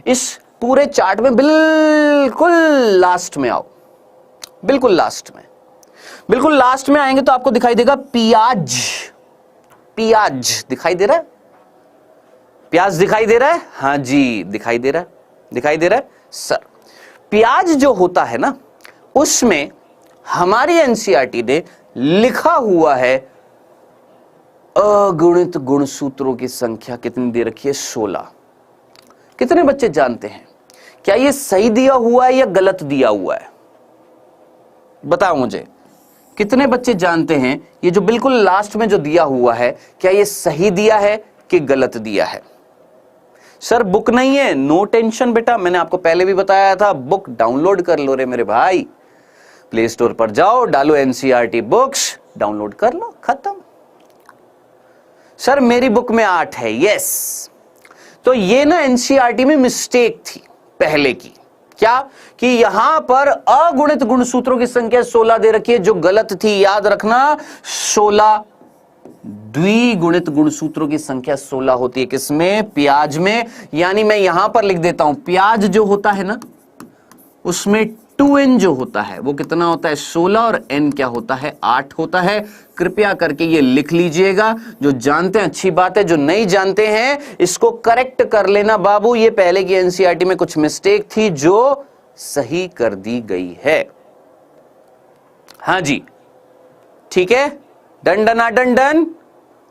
इस पूरे चार्ट में बिल्कुल लास्ट में आओ, बिल्कुल लास्ट में, बिल्कुल लास्ट में आएंगे तो आपको दिखाई देगा प्याज। प्याज दिखाई दे रहा है? प्याज दिखाई दे रहा है? हाँ जी दिखाई दे रहा है, दिखाई दे रहा है सर। प्याज जो होता है ना, उसमें हमारी एनसीईआरटी ने लिखा हुआ है अगुणित गुणसूत्रों की संख्या कितनी दे रखी है? 16। कितने बच्चे जानते हैं क्या ये सही दिया हुआ है या गलत दिया हुआ है? बताओ मुझे, कितने बच्चे जानते हैं ये जो बिल्कुल लास्ट में जो दिया हुआ है, क्या ये सही दिया है कि गलत दिया है? सर बुक नहीं है, नो टेंशन बेटा, मैंने आपको पहले भी बताया था, बुक डाउनलोड कर लो रे मेरे भाई। प्ले स्टोर पर जाओ, डालो एनसीईआरटी बुक्स, डाउनलोड कर लो, खत्म। सर मेरी बुक में 8 है, यस। तो ये ना एनसीईआरटी में मिस्टेक थी पहले की। क्या कि यहां पर अगुणित गुणसूत्रों की संख्या 16 दे रखी है, जो गलत थी। याद रखना 16 द्विगुणित गुणसूत्रों की संख्या 16 होती है। किसमें? प्याज में। यानी मैं यहां पर लिख देता हूं, प्याज जो होता है ना उसमें 2n जो होता है वो कितना होता है? 16, और n क्या होता है? 8 होता है। कृपया करके ये लिख लीजिएगा। जो जानते हैं अच्छी बात है, जो नहीं जानते हैं इसको करेक्ट कर लेना बाबू। ये पहले की एनसीईआरटी में कुछ मिस्टेक थी जो सही कर दी गई है। हाँ जी ठीक है, डन डन डन डन,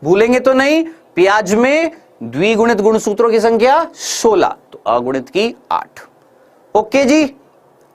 भूलेंगे तो नहीं। प्याज में द्विगुणित गुणसूत्रों की संख्या 16, तो अगुणित की 8। ओके जी,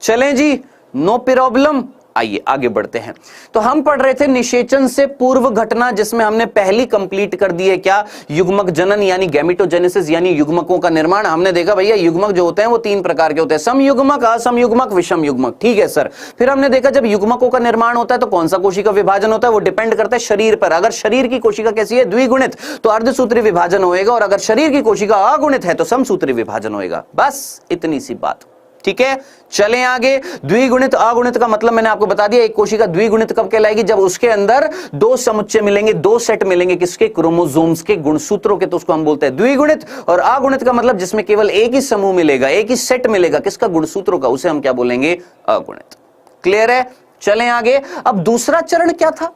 चलें जी, नो प्रॉब्लम। आइए आगे बढ़ते हैं। तो हम पढ़ रहे थे निषेचन से पूर्व घटना, जिसमें हमने पहली कंप्लीट कर दी है क्या, युग्मक जनन यानी गैमेटोजेनेसिस यानी युग्मकों का निर्माण। हमने देखा भैया युग्मक जो होते हैं वो 3 प्रकार के होते हैं, समयुग्मक, असमयुग्मक, विषम युग्मक। ठीक है सर। फिर हमने देखा जब युग्मकों का निर्माण होता है तो कौन सा कोशिका विभाजन होता है, वो डिपेंड करता है शरीर पर। अगर शरीर की कोशिका कैसी है, द्विगुणित, तो अर्धसूत्री विभाजन होएगा, और अगर शरीर की कोशिका अगुणित है तो समसूत्री विभाजन होएगा। बस इतनी सी बात। ठीक है, चलें आगे। द्विगुणित अगुणित का मतलब मैंने आपको बता दिया। एक कोशिका द्विगुणित कब कहलाएगी, जब उसके अंदर 2 समुच्चय मिलेंगे, 2 सेट मिलेंगे, किसके, क्रोमोसोम्स के, गुणसूत्रों के, तो उसको हम बोलते हैं द्विगुणित। और अगुणित का मतलब जिसमें केवल एक ही समूह मिलेगा, एक ही सेट मिलेगा, किसका, गुणसूत्रों का, उसे हम क्या बोलेंगे, अगुणित। क्लियर है, चलें आगे। अब दूसरा चरण क्या था,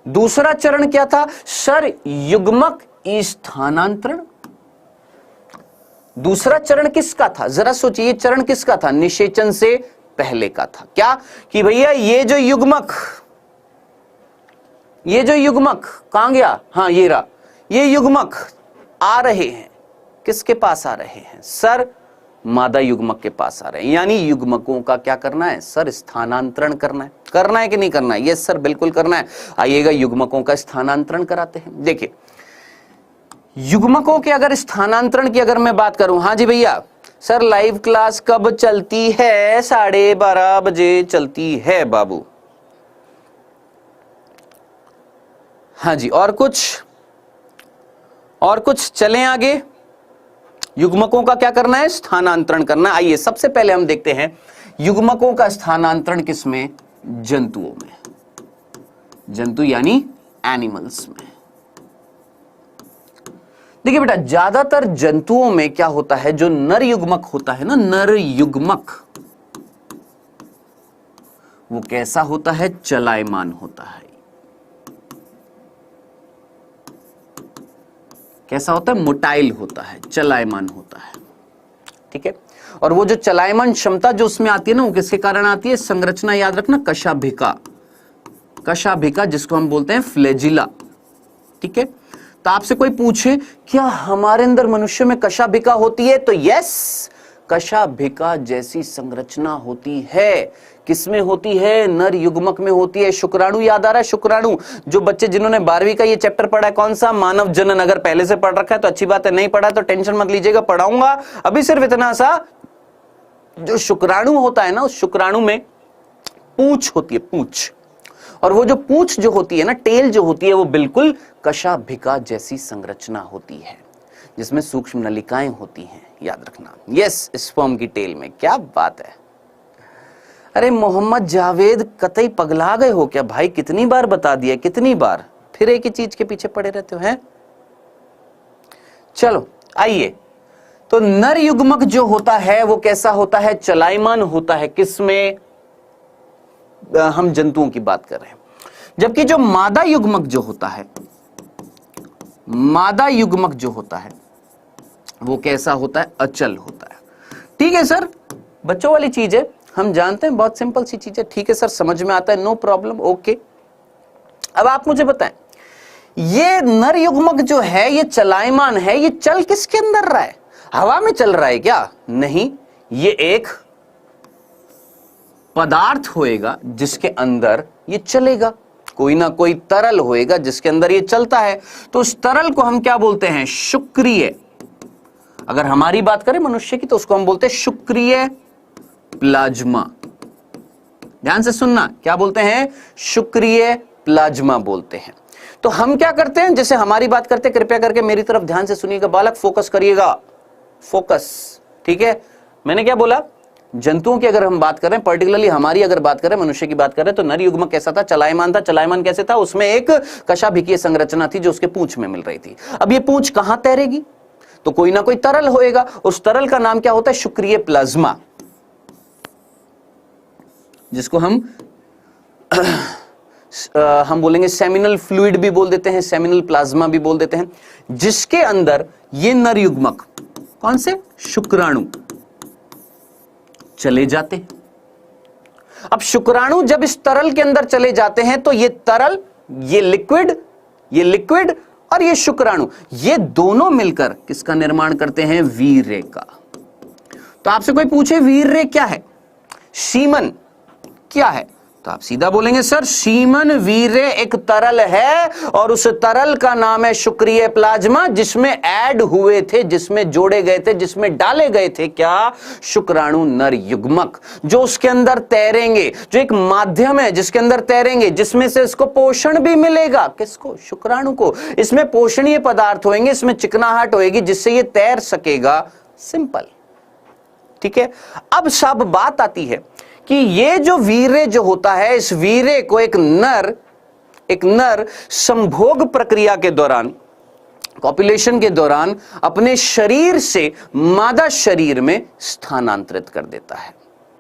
दूसरा चरण क्या था सर, युग्मक स्थानांतरण। दूसरा चरण किसका था, जरा सोचिए, चरण किसका था, निषेचन से पहले का था। क्या कि भैया ये जो युग्मक कहां गया, हाँ ये रहा, ये युग्मक आ रहे हैं, किसके पास आ रहे हैं सर, मादा युग्मक के पास आ रहे हैं। यानी युग्मकों का क्या करना है सर, स्थानांतरण करना है। करना है कि नहीं करना है, यस सर बिल्कुल करना है। आइएगा युग्मकों का स्थानांतरण कराते हैं। देखिए युग्मकों के अगर स्थानांतरण की अगर मैं बात करूं, हाँ जी भैया सर लाइव क्लास कब चलती है, 12:30 बजे चलती है बाबू। हाँ जी, और कुछ चलें आगे। युग्मकों का क्या करना है, स्थानांतरण करना। आइए सबसे पहले हम देखते हैं युग्मकों का स्थानांतरण किसमें, जंतुओं में, जंतु यानी एनिमल्स में। देखिए बेटा ज्यादातर जंतुओं में क्या होता है, जो नर युग्मक होता है ना, नर युग्मक, वो कैसा होता है, चलायमान होता है। कैसा होता है, मोटाइल होता है, चलायमान होता है। ठीक है, और वो जो चलायमान क्षमता जो उसमें आती है ना, वो किसके कारण आती है, संरचना याद रखना, कशाभिका, कशाभिका जिसको हम बोलते हैं फ्लैजिला। ठीक है, तो आपसे कोई पूछे क्या हमारे अंदर मनुष्य में कशाभिका होती है, तो यस, कशाभिका जैसी संरचना होती है। किसमें होती है, नर युग्मक में होती है। शुक्राणु याद आ रहा है, शुक्राणु, जो बच्चे जिन्होंने 12वीं का ये चैप्टर पढ़ा है, कौन सा, मानव जनन, अगर पहले से पढ़ रखा है तो अच्छी बात है, नहीं पढ़ा तो टेंशन मत लीजिएगा, पढ़ाऊंगा। अभी सिर्फ इतना सा, जो शुक्राणु होता है ना, उस शुक्राणु में पूंछ होती है, पूंछ, और वो जो पूंछ जो होती है ना, टेल जो होती है, वो बिल्कुल कशाभिका जैसी संरचना होती है, जिसमें सूक्ष्म नलिकाएं होती हैं, याद रखना। यस, स्पर्म की टेल में। क्या बात है, अरे मोहम्मद जावेद कतई पगला गए हो क्या भाई, कितनी बार बता दिया, कितनी बार, फिर एक ही चीज के पीछे पड़े रहते हो हैं। चलो आइए, तो नर युग्मक जो होता है वो कैसा होता है, चलायमान होता है। किसमें, हम जंतुओं की बात कर रहे हैं। जबकि जो मादा युग्मक जो होता है, मादा युग्मक जो होता है वो कैसा होता है, अचल होता है। ठीक है सर, बच्चों वाली चीज है, हम जानते हैं, बहुत सिंपल सी चीज है। ठीक है सर, समझ में आता है, नो प्रॉब्लम, ओके। अब आप मुझे बताएं, ये नर युग्मक जो है ये चलायमान है, ये चल किसके अंदर रहा है, हवा में चल रहा है क्या, नहीं, ये एक पदार्थ होएगा जिसके अंदर ये चलेगा, कोई ना कोई तरल होएगा जिसके अंदर ये चलता है। तो उस तरल को हम क्या बोलते हैं, शुक्रिय। अगर हमारी बात करें मनुष्य की तो उसको हम बोलते हैं शुक्रिय प्लाज्मा। ध्यान से सुनना, क्या बोलते हैं, शुक्रिय प्लाज्मा बोलते हैं। तो हम क्या करते हैं, जैसे हमारी बात करते हैं, कृपया करके मेरी तरफ ध्यान से सुनिएगा बालक, फोकस करिएगा, फोकस। ठीक है, मैंने क्या बोला, जंतुओं की अगर हम बात करें, पर्टिकुलरली हमारी अगर बात करें, मनुष्य की बात करें, तो नर युग्मक कैसा था, चलायमान था। चलायमान कैसे था, उसमें एक कशाभिकीय संरचना थी जो उसके पूंछ में मिल रही थी। अब ये पूंछ कहां तैरेगी, तो कोई ना कोई तरल होएगा, उस तरल का नाम क्या होता है, शुक्रिय प्लाज्मा, जिसको हम बोलेंगे सेमिनल फ्लूइड भी बोल देते हैं, सेमिनल प्लाज्मा भी बोल देते हैं, जिसके अंदर ये नर युग्मक, कौन से, शुक्राणु, चले जाते हैं। अब शुक्राणु जब इस तरल के अंदर चले जाते हैं तो ये तरल, ये लिक्विड और ये शुक्राणु, ये दोनों मिलकर किसका निर्माण करते हैं, वीर्य का। तो आपसे कोई पूछे वीर्य क्या है, सीमन क्या है, तो आप सीधा बोलेंगे सर सीमन वीर्य एक तरल है और उस तरल का नाम है शुक्रिय प्लाज्मा, जिसमें ऐड हुए थे, जिसमें जोड़े गए थे, जिसमें डाले गए थे क्या, शुक्राणु नर युग्मक, जो उसके अंदर तैरेंगे, जो एक माध्यम है जिसके अंदर तैरेंगे, जिसमें से इसको पोषण भी मिलेगा। किसको? शुक्राणु को। इसमें पोषणीय पदार्थ होंगे, इसमें चिकनाहट होगी जिससे ये तैर सकेगा। सिंपल। ठीक है। अब सब बात आती है कि ये जो वीर्य जो होता है, इस वीर्य को एक नर संभोग प्रक्रिया के दौरान, कॉपुलेशन के दौरान अपने शरीर से मादा शरीर में स्थानांतरित कर देता है,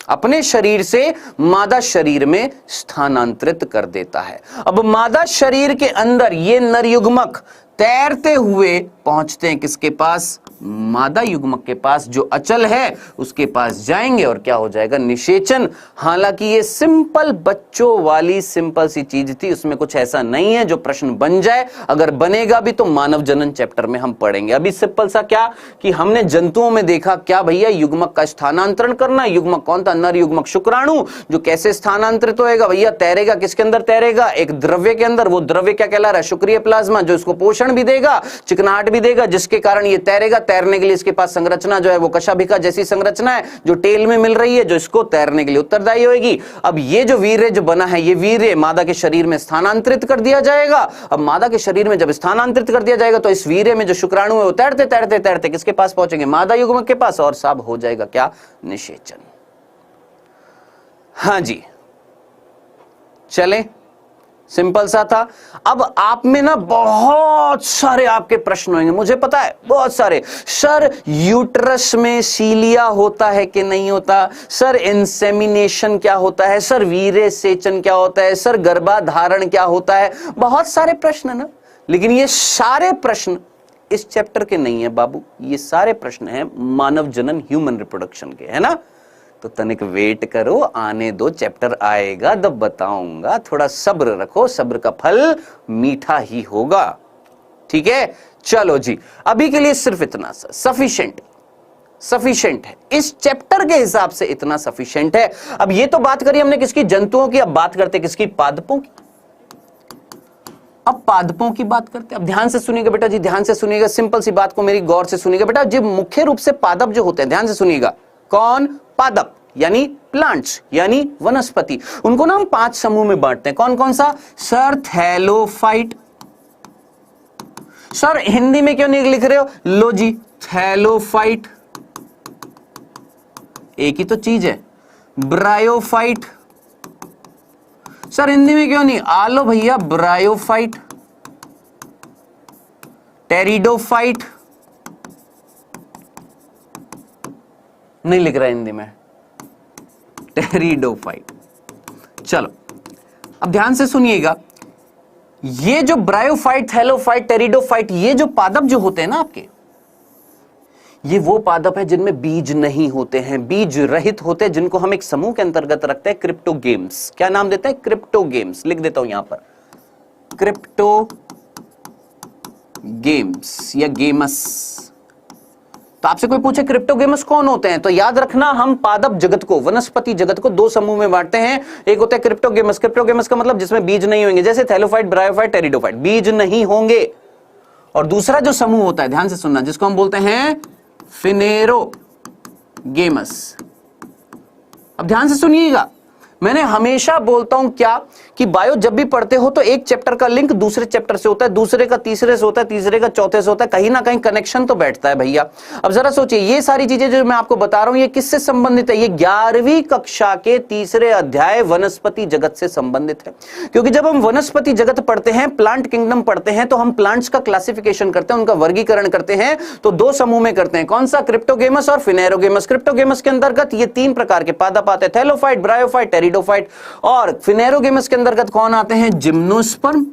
अपने शरीर से मादा शरीर में स्थानांतरित कर देता है। अब मादा शरीर के अंदर ये नर युग्मक तैरते हुए पहुंचते हैं किसके पास? मादा युग्मक के पास, जो अचल है उसके पास जाएंगे और क्या हो जाएगा? निषेचन। हालांकि ये सिंपल बच्चों वाली सिंपल सी चीज थी, उसमें कुछ ऐसा नहीं है जो प्रश्न बन जाए। अगर बनेगा भी तो मानव जनन चैप्टर में हम पढ़ेंगे। अभी सिंपल सा क्या कि हमने जंतुओं में देखा क्या भैया, युग्मक का स्थानांतरण करना। युग्मक कौन था? नर युग्मक शुक्राणु। जो कैसे स्थानांतरित होएगा भैया? तैरेगा किसके अंदर? तैरेगा एक द्रव्य के अंदर। वो द्रव्य क्या कहला रहा है? शुक्रिय प्लाज्मा, जो इसको पोषण भी देगा, चिकनाहट भी देगा, जिसके कारण ये तैरेगा। तैरने के लिए इसके पास संरचना जो है वो कशाभिका जैसी संरचना है जो टेल में मिल रही है, जो इसको तैरने के लिए उत्तरदायी होगी। अब ये जो वीर्य जो बना है, ये वीर्य मादा के शरीर में स्थानांतरित कर दिया जाएगा। अब मादा के शरीर में जब स्थानांतरित कर दिया जाएगा तो इस वीर्य में जो शुक्राणु है वो तैरते तैरते तैरते किसके पास पहुंचेंगे? मादा युग्मक के पास, और साब हो जाएगा क्या? निषेचन। हां जी, चले, सिंपल सा था। अब आप में ना बहुत सारे आपके प्रश्न होंगे, मुझे पता है बहुत सारे। सर यूट्रस में सीलिया होता है कि नहीं होता? सर इंसेमिनेशन क्या होता है? सर वीर्य सेचन क्या होता है? सर गर्भाधारण क्या होता है? बहुत सारे प्रश्न ना, लेकिन ये सारे प्रश्न इस चैप्टर के नहीं है बाबू, ये सारे प्रश्न हैं मानव जनन ह्यूमन रिप्रोडक्शन के, है ना। तो तनिक वेट करो, आने दो, चैप्टर आएगा तब बताऊंगा। थोड़ा सब्र रखो, सब्र का फल मीठा ही होगा। ठीक है, चलो जी, अभी के लिए सिर्फ इतना सा सफिशिएंट है, इस चैप्टर के हिसाब से इतना सफिशिएंट है। अब ये तो बात करी हमने किसकी? जंतुओं की। अब बात करते किसकी? पादपों की। अब पादपों की बात करते हैं। अब ध्यान से सुनिएगा बेटा जी, ध्यान से सुनिएगा, सिंपल सी बात को मेरी गौर से सुनिएगा बेटा जी। मुख्य रूप से पादप जो होते हैं, ध्यान से सुनिएगा, कौन? पादप यानी प्लांट्स, यानी वनस्पति। उनको ना हम 5 समूह में बांटते हैं। कौन कौन सा? Sir thallophyte. सर हिंदी में क्यों नहीं लिख रहे हो? लो जी, थैलोफाइट, एक ही तो चीज है। ब्रायोफाइट। सर हिंदी में क्यों नहीं? आलो भैया, ब्रायोफाइट। टेरिडोफाइट नहीं लिख रहा हिंदी में, टेरिडोफाइट। चलो अब ध्यान से सुनिएगा, ये जो ब्रायोफाइट, थैलोफाइट, टेरिडोफाइट, ये जो पादप जो होते हैं ना आपके, ये वो पादप है जिनमें बीज नहीं होते हैं, बीज रहित होते हैं, जिनको हम एक समूह के अंतर्गत रखते हैं, क्रिप्टोगेम्स। क्या नाम देते हैं? क्रिप्टोगेम्स। लिख देता हूं यहां पर, क्रिप्टोगेम्स या गेमस। तो आपसे कोई पूछे क्रिप्टोगेमस कौन होते हैं, तो याद रखना हम पादप जगत को, वनस्पति जगत को 2 समूह में बांटते हैं। एक होता है क्रिप्टोगेमस। क्रिप्टोगेमस का मतलब जिसमें बीज नहीं होंगे, जैसे थैलोफाइट, ब्रायोफाइट, टेरिडोफाइट, बीज नहीं होंगे। और दूसरा जो समूह होता है, ध्यान से सुनना, जिसको हम बोलते हैं फिनेरोगेमस। अब ध्यान से सुनिएगा, मैंने हमेशा बोलता हूं क्या कि बायो जब भी पढ़ते हो तो एक चैप्टर का लिंक दूसरे चैप्टर से होता है, दूसरे का तीसरे से होता है, तीसरे का चौथे से होता है, कहीं ना कहीं कनेक्शन तो बैठता है भैया। अब जरा सोचिए, ये सारी चीजें जो मैं आपको बता रहा हूं ये किससे संबंधित है? ये 11वीं कक्षा के 3रे अध्याय वनस्पति जगत से संबंधित है। क्योंकि जब हम वनस्पति जगत पढ़ते हैं, प्लांट किंगडम पढ़ते हैं, तो हम प्लांट्स का क्लासिफिकेशन करते हैं, उनका वर्गीकरण करते हैं, तो 2 समूह में करते हैं। कौन सा? क्रिप्टोगेमस और फिनेरोगेमस। क्रिप्टोगेमस के अंतर्गत ये 3 प्रकार के पादप आते हैं, थैलोफाइट, ब्रायोफाइट, टेरिडोफाइट। और फिनेरोगेमस के अंतर्गत कौन आते हैं? जिम्नोस्पर्म।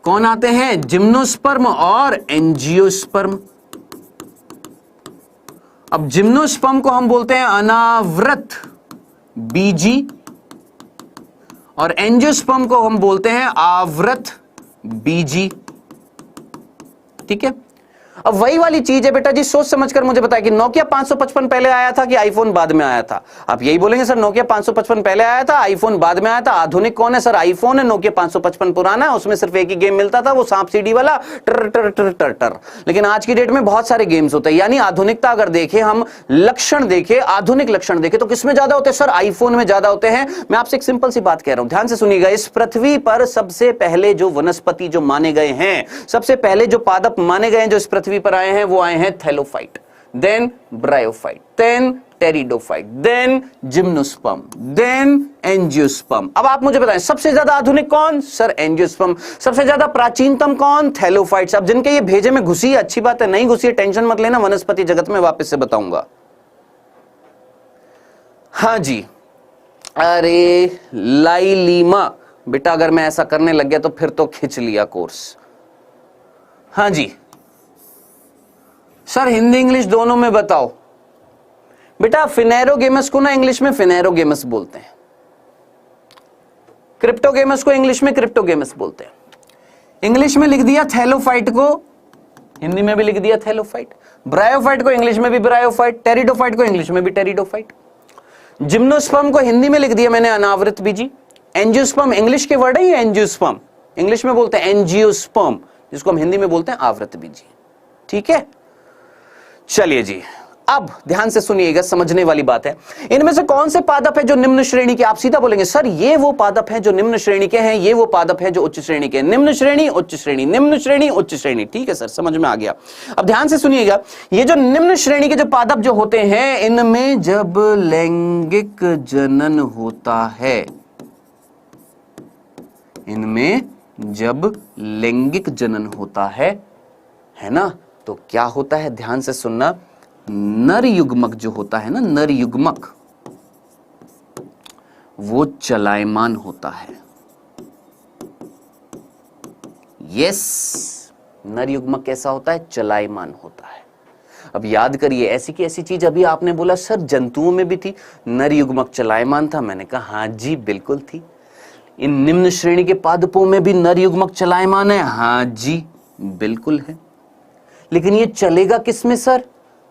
कौन आते हैं? जिम्नोस्पर्म और एंजियोस्पर्म। अब जिम्नोस्पर्म को हम बोलते हैं अनावृत बीजी, और एंजियोस्पर्म को हम बोलते हैं आवृत बीजी। ठीक है। अब वही वाली चीज है बेटा जी, सोच समझकर मुझे बताया कि नोकिया 555 पहले आया था कि आईफोन बाद में आया था। आप यही बोलेंगे सर नोकिया 555 पहले आया था, आईफोन बाद में आया था। आधुनिक कौन है सर? आईफोन है। नोकिया 555 पुराना है, उसमें सिर्फ एक ही गेम मिलता था, वो सांप सीढ़ी वाला टर टर टर टर टर। लेकिन आज की डेट में बहुत सारे गेम्स होते हैं। यानी आधुनिकता अगर देखें, हम लक्षण देखें, आधुनिक लक्षण देखें, तो किसमें ज्यादा होते हैं सर? आईफोन में ज्यादा होते हैं। मैं आपसे एक सिंपल सी बात कह रहा हूं, ध्यान से सुनिएगा। इस पृथ्वी पर सबसे पहले जो वनस्पति जो माने गए हैं, सबसे पहले जो पादप माने गए हैं जो इस पृथ्वी पर आए हैं, वो आए हैं thallophyte, then bryophyte, then pteridophyte, then gymnosperm, then angiosperm. अब आप मुझे बताएं सबसे ज्यादा आधुनिक कौन? Sir angiosperm. सबसे ज्यादा प्राचीनतम कौन? थैलोफाइट्स। अब जिनके ये भेजे में घुसी है, अच्छी बात है, नहीं घुसी है टेंशन मत लेना, वनस्पति जगत में वापस से बताऊंगा। हां जी, अरे लाइलीमा बेटा, अगर मैं ऐसा करने लग गया तो फिर तो खिंच लिया कोर्स। हां जी सर, हिंदी इंग्लिश दोनों में बताओ। बेटा फिनेरोगेमस को ना इंग्लिश में फिनेरोगेमस बोलते हैं, क्रिप्टोगेमस को इंग्लिश में क्रिप्टोगेमस बोलते हैं। इंग्लिश में लिख दिया थैलोफाइट को, हिंदी में भी लिख दिया थैलोफाइट। ब्रायोफाइट को इंग्लिश में भी ब्रायोफाइट, टेरिडोफाइट को इंग्लिश में भी टेरिडोफाइट। जिम्नोस्पर्म को हिंदी में लिख दिया मैंने अनावृत बीजी। एंजियोस्पर्म इंग्लिश के वर्ड है ये, एंजियोस्पर्म इंग्लिश में बोलते हैं एंजियोस्पर्म, जिसको हम हिंदी में बोलते हैं आवृत बीजी। ठीक है, चलिए जी, अब ध्यान से सुनिएगा, समझने वाली बात है। इनमें से कौन से पादप है जो निम्न श्रेणी के? आप सीधा बोलेंगे सर ये वो पादप है जो निम्न श्रेणी के हैं, ये वो पादप है जो उच्च श्रेणी के। निम्न श्रेणी, उच्च श्रेणी, निम्न श्रेणी, उच्च श्रेणी। ठीक है सर, समझ में आ गया। अब ध्यान से सुनिएगा, ये जो निम्न श्रेणी के जो पादप जो होते हैं, इनमें जब लैंगिक जनन होता है, इनमें जब लैंगिक जनन होता है ना, तो क्या होता है? ध्यान से सुनना, नर युग्मक जो होता है ना, नर युग्मक, वो चलायमान होता है। यस, नर युग्मक कैसा होता है? चलायमान होता है। अब याद करिए, ऐसी की ऐसी चीज अभी आपने बोला सर जंतुओं में भी थी नर युग्मक चलायमान था। मैंने कहा हां जी बिल्कुल थी। इन निम्न श्रेणी के पादपों में भी नर युग्मक चलायमान है। हां जी बिल्कुल है। लेकिन ये चलेगा किस में सर?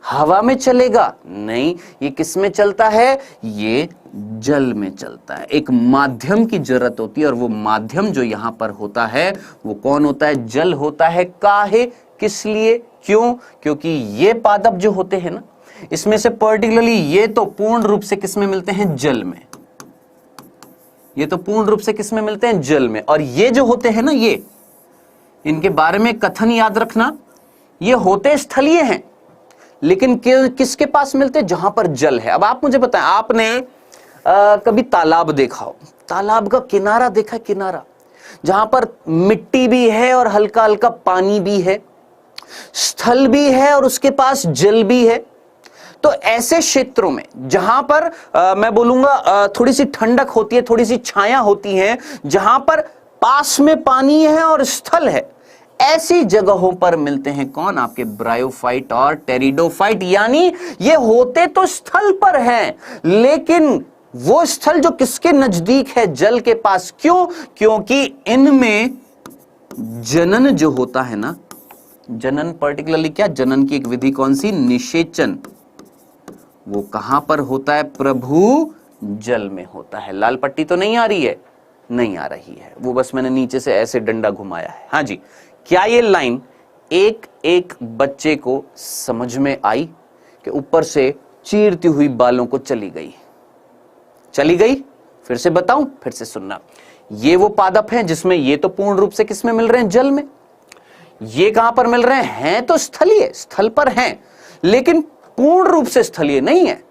हवा में चलेगा? नहीं, ये किस में चलता है? ये जल में चलता है। एक माध्यम की जरूरत होती है, और वो माध्यम जो यहां पर होता है वो कौन होता है? जल होता है। काहे? किस लिए? क्यों? क्योंकि ये पादप जो होते हैं ना, इसमें से पर्टिकुलरली ये तो पूर्ण रूप से किस में मिलते हैं? जल में। ये तो पूर्ण रूप से किस में मिलते हैं? जल में। और ये जो होते हैं ना, ये, इनके बारे में कथन याद रखना, ये होते स्थलीय हैं, लेकिन किसके पास मिलते हैं? जहां पर जल है। अब आप मुझे बताएं, आपने कभी तालाब देखा हो? तालाब का किनारा देखा? किनारा जहां पर मिट्टी भी है और हल्का हल्का पानी भी है, स्थल भी है और उसके पास जल भी है। तो ऐसे क्षेत्रों में जहां पर मैं बोलूंगा थोड़ी सी ठंडक होती है, थोड़ी सी छाया होती है, जहां पर पास में पानी है और स्थल है, ऐसी जगहों पर मिलते हैं कौन? आपके ब्रायोफाइट और टेरिडोफाइट। यानी ये होते तो स्थल पर हैं, लेकिन वो स्थल जो किसके नजदीक है? जल के पास। क्यों? क्योंकि इनमें जनन जो होता है ना, जनन पर्टिकुलरली क्या? जनन की एक विधि कौन सी? निषेचन। वो कहां पर होता है प्रभु? जल में होता है। लाल पट्टी तो नहीं आ रही है? नहीं आ रही है, वो बस मैंने नीचे से ऐसे डंडा घुमाया है। हाँ जी, क्या ये लाइन एक एक बच्चे को समझ में आई कि ऊपर से चीरती हुई बालों को चली गई? चली गई? फिर से बताऊं, फिर से सुनना। ये वो पादप हैं जिसमें ये तो पूर्ण रूप से किसमें मिल रहे हैं? जल में। ये कहां पर मिल रहे हैं? तो स्थलीय, स्थल पर हैं, लेकिन पूर्ण रूप से स्थलीय नहीं है।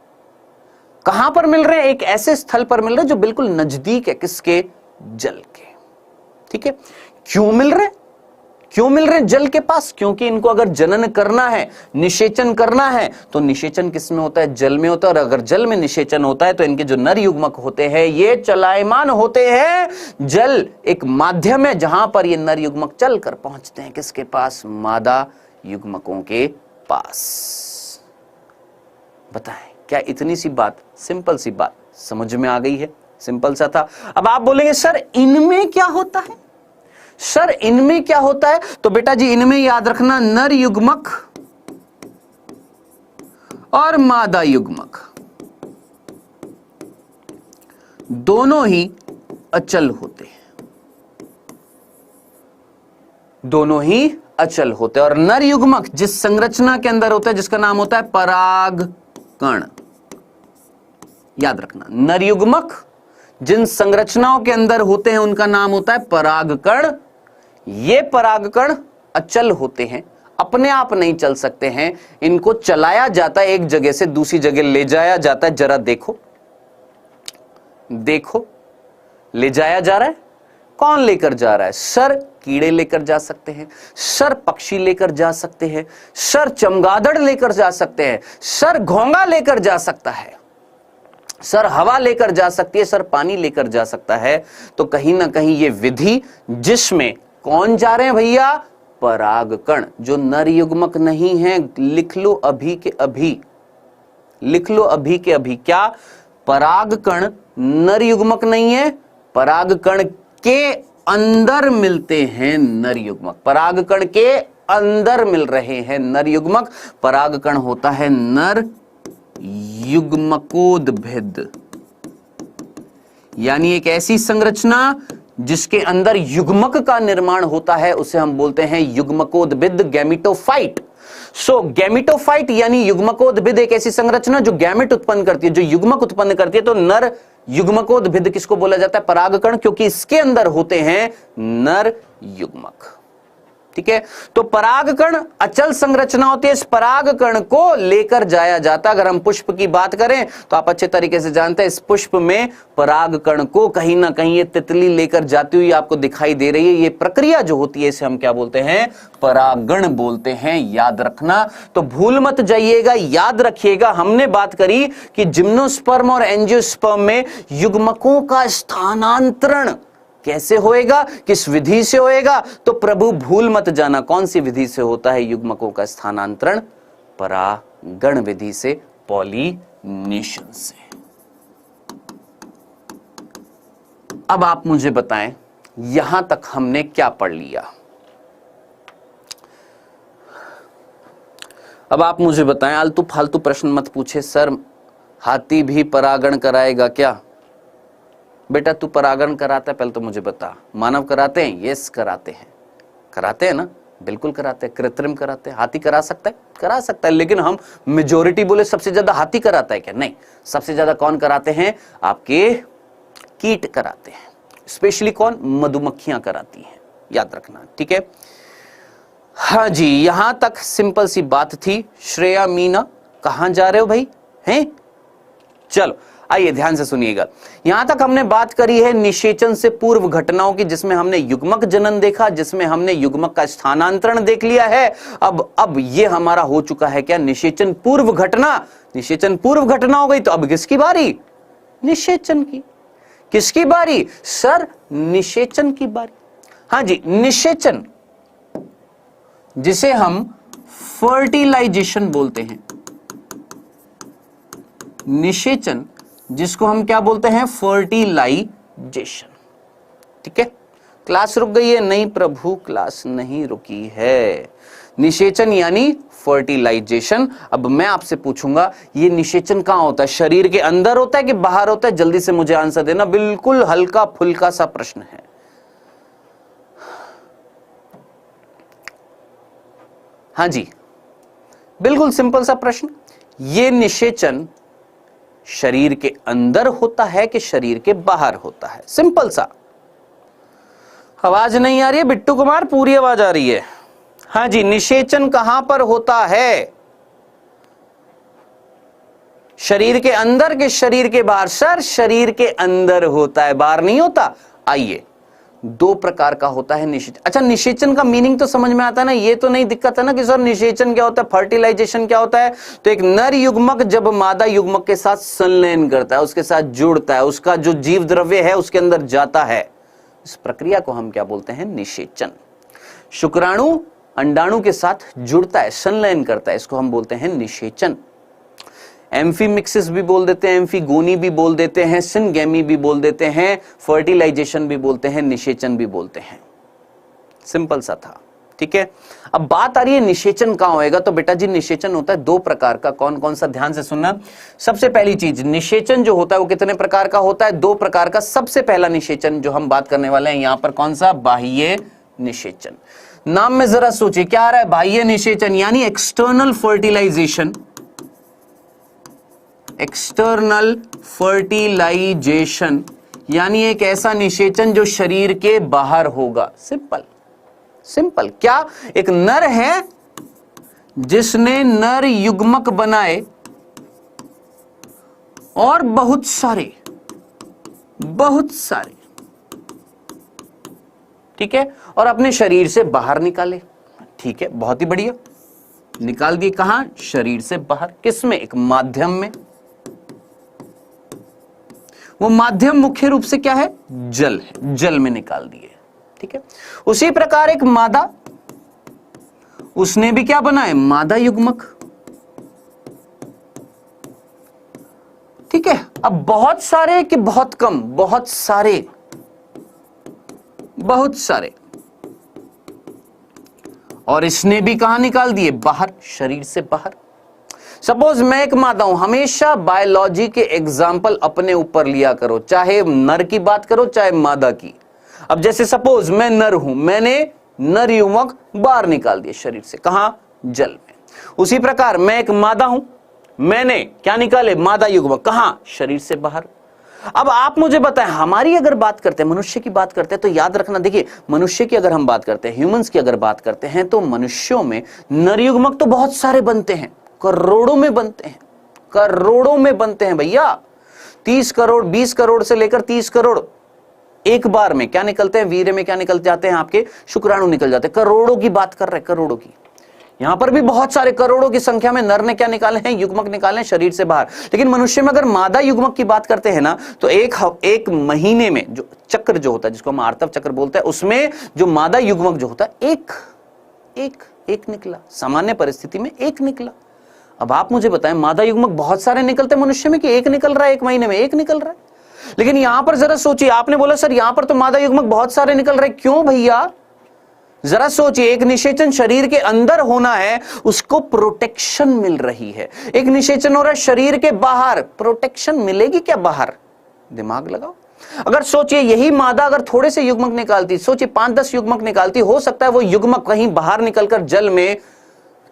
कहां पर मिल रहे हैं? एक ऐसे स्थल पर मिल रहे हैं जो बिल्कुल नजदीक है किसके? जल के। ठीक है, क्यों मिल रहे हैं? क्यों मिल रहे हैं जल के पास? क्योंकि इनको अगर जनन करना है, निषेचन करना है, तो निषेचन किस में होता है? जल में होता है। और अगर जल में निषेचन होता है तो इनके जो नर युग्मक होते हैं ये चलायमान होते हैं। जल एक माध्यम है जहां पर ये नर युग्मक चलकर पहुंचते हैं किसके पास? मादा युग्मकों के पास। बताएं, क्या इतनी सी बात, सिंपल सी बात समझ में आ गई है? सिंपल सा था। अब आप बोलेंगे सर इनमें क्या होता है? सर इनमें क्या होता है? तो बेटा जी इनमें याद रखना, नर युग्मक और मादा युग्मक दोनों ही अचल होते हैं, दोनों ही अचल होते हैं। और नर युग्मक जिस संरचना के अंदर होता है जिसका नाम होता है परागकण। याद रखना, नर युग्मक जिन संरचनाओं के अंदर होते हैं उनका नाम होता है परागकण। ये परागकण अचल होते हैं, अपने आप नहीं चल सकते हैं, इनको चलाया जाता है, एक जगह से दूसरी जगह ले जाया जाता है। जरा देखो, देखो ले जाया जा रहा है, कौन लेकर जा रहा है? सर कीड़े लेकर जा सकते हैं, सर पक्षी लेकर जा सकते हैं, सर चमगादड़ लेकर जा सकते हैं, सर घोंगा लेकर जा सकता है, सर हवा लेकर जा सकती है, सर पानी लेकर जा सकता है। तो कहीं ना कहीं ये विधि जिसमें कौन जा रहे हैं भैया? परागकण, जो नर युग्मक नहीं है। लिख लो अभी के अभी, लिख लो अभी के अभी। क्या? परागकण नर युग्मक नहीं है, परागकण के अंदर मिलते हैं नर युग्मक, परागकण के अंदर मिल रहे हैं नर युग्मक। परागकण होता है नर युग्मकोद्भिद, यानी एक ऐसी संरचना जिसके अंदर युग्मक का निर्माण होता है, उसे हम बोलते हैं युग्मकोद्भिद, गैमेटोफाइट। सो गैमेटोफाइट यानी युग्मकोद्भिद एक ऐसी संरचना जो गैमेट उत्पन्न करती है, जो युग्मक उत्पन्न करती है। तो नर युग्मकोद्भिद किसको बोला जाता है? परागकण, क्योंकि इसके अंदर होते हैं नर युग्मक। ठीक है, तो परागकण अचल संरचना होती है, इस परागकण को लेकर जाया जाता। अगर हम पुष्प की बात करें तो आप अच्छे तरीके से जानते हैं, इस पुष्प में परागकण को कहीं ना कहीं ये तितली लेकर जाती हुई आपको दिखाई दे रही है। ये प्रक्रिया जो होती है इसे हम क्या बोलते हैं? परागण बोलते हैं। याद रखना, तो भूल मत जाइएगा, याद रखिएगा। हमने बात करी कि जिम्नोस्पर्म और एंजियोस्पर्म में युग्मकों का स्थानांतरण कैसे होएगा, किस विधि से होएगा? तो प्रभु भूल मत जाना, कौन सी विधि से होता है युग्मकों का स्थानांतरण? परागण विधि से, पॉलिनेशन से। अब आप मुझे बताएं यहां तक हमने क्या पढ़ लिया? अब आप मुझे बताएं, आलतू फालतू प्रश्न मत पूछे। सर हाथी भी परागण कराएगा क्या? बेटा तू परागण कराता है, पहले तो मुझे बता। मानव कराते हैं? यस कराते हैं, कराते हैं ना, बिल्कुल कराते हैं। कृत्रिम कराते हैं। हाथी करा सकता है? करा सकता है, लेकिन हम मेजोरिटी बोले सबसे ज्यादा हाथी कराता है क्या? नहीं, सबसे ज्यादा कौन कराते हैं? आपके कीट कराते हैं। स्पेशली कौन? मधुमक्खियां कराती हैं, याद रखना। ठीक है, हाँ जी, यहां तक सिंपल सी बात थी। श्रेया मीना कहां जा रहे हो भाई? हैं? चलो आइए ध्यान से सुनिएगा। यहां तक हमने बात करी है निषेचन से पूर्व घटनाओं की, जिसमें हमने युग्मक जनन देखा, जिसमें हमने युग्मक का स्थानांतरण देख लिया है। अब ये हमारा हो चुका है क्या? निषेचन पूर्व घटना। निषेचन पूर्व घटना हो गई, तो अब किसकी बारी? निषेचन की। किसकी बारी? सर निषेचन की बारी। हाँ जी, निषेचन जिसे हम फर्टिलाइजेशन बोलते हैं, निषेचन जिसको हम क्या बोलते हैं? फर्टिलाइजेशन। ठीक है, क्लास रुक गई है? नहीं प्रभु, क्लास नहीं रुकी है। निषेचन यानी फर्टिलाइजेशन। अब मैं आपसे पूछूंगा, ये निषेचन कहां होता है? शरीर के अंदर होता है कि बाहर होता है? जल्दी से मुझे आंसर देना, बिल्कुल हल्का फुल्का सा प्रश्न है। हाँ जी, बिल्कुल सिंपल सा प्रश्न। ये निषेचन शरीर के अंदर होता है कि शरीर के बाहर होता है? सिंपल सा। आवाज नहीं आ रही है बिट्टू कुमार? पूरी आवाज आ रही है? हाँ जी, निषेचन कहां पर होता है? शरीर के अंदर के शरीर के बाहर? सर शरीर के अंदर होता है, बाहर नहीं होता। आइए, दो प्रकार का होता है निषेचन। अच्छा, निषेचन का मीनिंग तो समझ में आता है ना? ये तो नहीं दिक्कत है ना कि सर निषेचन क्या होता है, फर्टिलाइजेशन क्या होता है? तो एक नर युग्मक जब मादा युग्मक के साथ संलयन करता है, उसके साथ जुड़ता है, उसका जो जीव द्रव्य है उसके अंदर जाता है, इस प्रक्रिया को हम क्या बोलते हैं? निषेचन। शुक्राणु अंडाणु के साथ जुड़ता है, संलयन करता है, इसको हम बोलते हैं निषेचन। एम्फीमिक्सिस भी बोल देते हैं, एम्फीगोनी भी बोल देते हैं, सिनगेमी भी बोल देते हैं, फर्टिलाइजेशन भी बोलते हैं, निषेचन भी बोलते हैं। सिंपल सा था। ठीक है। अब बात आ रही है निषेचन कहां होएगा, तो बेटा जी निषेचन होता है 2 प्रकार का। कौन कौन सा, ध्यान से सुनना। सबसे पहली चीज, निषेचन जो होता है वो कितने प्रकार का होता है, 2 प्रकार का। सबसे पहला निषेचन जो हम बात करने वाले हैं यहां पर, कौन सा, बाह्य निषेचन। नाम में जरा सोचिए क्या आ रहा है, बाह्य निषेचन यानी एक्सटर्नल फर्टिलाइजेशन। एक्सटर्नल फर्टिलाइजेशन यानी एक ऐसा निषेचन जो शरीर के बाहर होगा। Simple simple. क्या, एक नर है जिसने नर युग्मक बनाए और बहुत सारे, ठीक है, और अपने शरीर से बाहर निकाले। ठीक है, बहुत ही बढ़िया, निकाल दिए। कहां, शरीर से बाहर। किसमें, एक माध्यम में। वो माध्यम मुख्य रूप से क्या है, जल है, जल में निकाल दिए। ठीक है, उसी प्रकार एक मादा, उसने भी क्या बनाए, मादा युग्मक। ठीक है, अब बहुत सारे कि बहुत कम, बहुत सारे, बहुत सारे, और इसने भी कहां निकाल दिए, बाहर, शरीर से बाहर। सपोज मैं एक मादा हूं, हमेशा बायोलॉजी के एग्जाम्पल अपने ऊपर लिया करो, चाहे नर की बात करो चाहे मादा की। अब जैसे सपोज मैं नर हूं, मैंने नर युग्मक बाहर निकाल दिए शरीर से, कहां, जल में। उसी प्रकार मैं एक मादा हूं, मैंने क्या निकाले, मादा युग्मक, कहां, शरीर से बाहर। अब आप मुझे बताएं, हमारी अगर बात करते हैं, मनुष्य की बात करते हैं, तो याद रखना, देखिए मनुष्य की अगर हम बात करते हैं, ह्यूमंस की अगर बात करते हैं, तो मनुष्यों में नर युग्मक तो बहुत सारे बनते हैं, करोड़ों में बनते हैं, करोड़ों में बनते हैं भैया। 30 करोड़, 20 करोड़ से लेकर 30 करोड़ एक बार में क्या निकलते हैं, वीर्य में क्या निकल जाते हैं, आपके शुक्राणु निकल जाते हैं। करोड़ों की बात कर रहे हैं, करोड़ों की। यहां पर भी बहुत सारे, करोड़ों की संख्या में नर ने क्या निकाले हैं, युग्मक निकाले हैं शरीर से बाहर। लेकिन मनुष्य में अगर मादा युग्मक की बात करते हैं ना, तो एक महीने में जो चक्र जो होता है, जिसको हम आर्तव चक्र बोलते हैं, उसमें जो मादा युग्मक जो होता है, एक निकला। सामान्य परिस्थिति में एक निकला। अब आप मुझे बताएं, मादा युग्मक बहुत सारे निकलते हैं मनुष्य में कि एक निकल रहा है, एक महीने में एक निकल रहा है। लेकिन यहां पर जरा सोचिए, आपने बोला सर यहां पर तो मादा युग्मक बहुत सारे निकल रहे, क्यों भैया? जरा सोचिए, एक निषेचन शरीर के अंदर होना है, उसको प्रोटेक्शन मिल रही है। एक निषेचन हो रहा है शरीर के बाहर, प्रोटेक्शन मिलेगी क्या बाहर? दिमाग लगाओ। अगर सोचिए यही मादा अगर थोड़े से युग्मक निकालती, सोचिए 5-10 युग्मक निकालती, हो सकता है वो युग्मक कहीं बाहर निकलकर जल में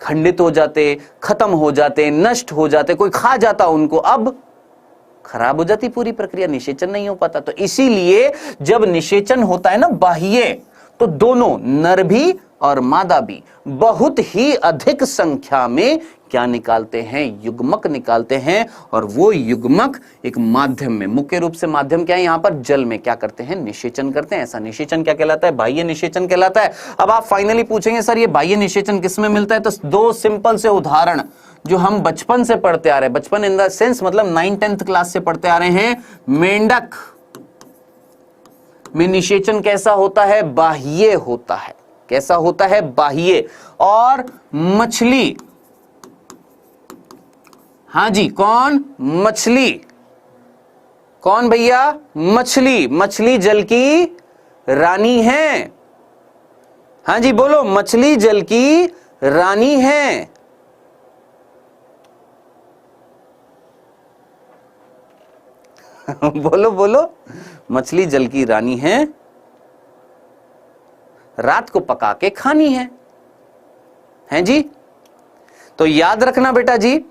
खंडित हो जाते, खत्म हो जाते, नष्ट हो जाते, कोई खा जाता उनको, अब खराब हो जाती पूरी प्रक्रिया, निषेचन नहीं हो पाता। तो इसीलिए जब निषेचन होता है ना बाह्य, तो दोनों नर भी और मादा भी बहुत ही अधिक संख्या में क्या निकालते हैं, युग्मक निकालते हैं। और वो युग्मक एक माध्यम में, मुख्य रूप से माध्यम क्या है यहां पर, जल में क्या करते हैं, निषेचन करते हैं। ऐसा निषेचन क्या कहलाता है, बाह्य निषेचन कहलाता है। अब आप फाइनली पूछेंगे सर ये बाह्य निषेचन किसमें मिलता है, तो 2 सिंपल से उदाहरण जो हम बचपन से पढ़ते आ रहे हैं, बचपन इन द सेंस मतलब 9th-10th क्लास से पढ़ते आ रहे हैं। मेंढक में निषेचन कैसा होता है, बाह्य होता है। कैसा होता है, बाह्य। और मछली, हां जी, कौन, मछली, कौन भैया, मछली। मछली जल की रानी है। हां जी बोलो, मछली जल की रानी है। बोलो बोलो, मछली जल की रानी है, रात को पका के खानी है। हैं जी? तो याद रखना बेटा जी,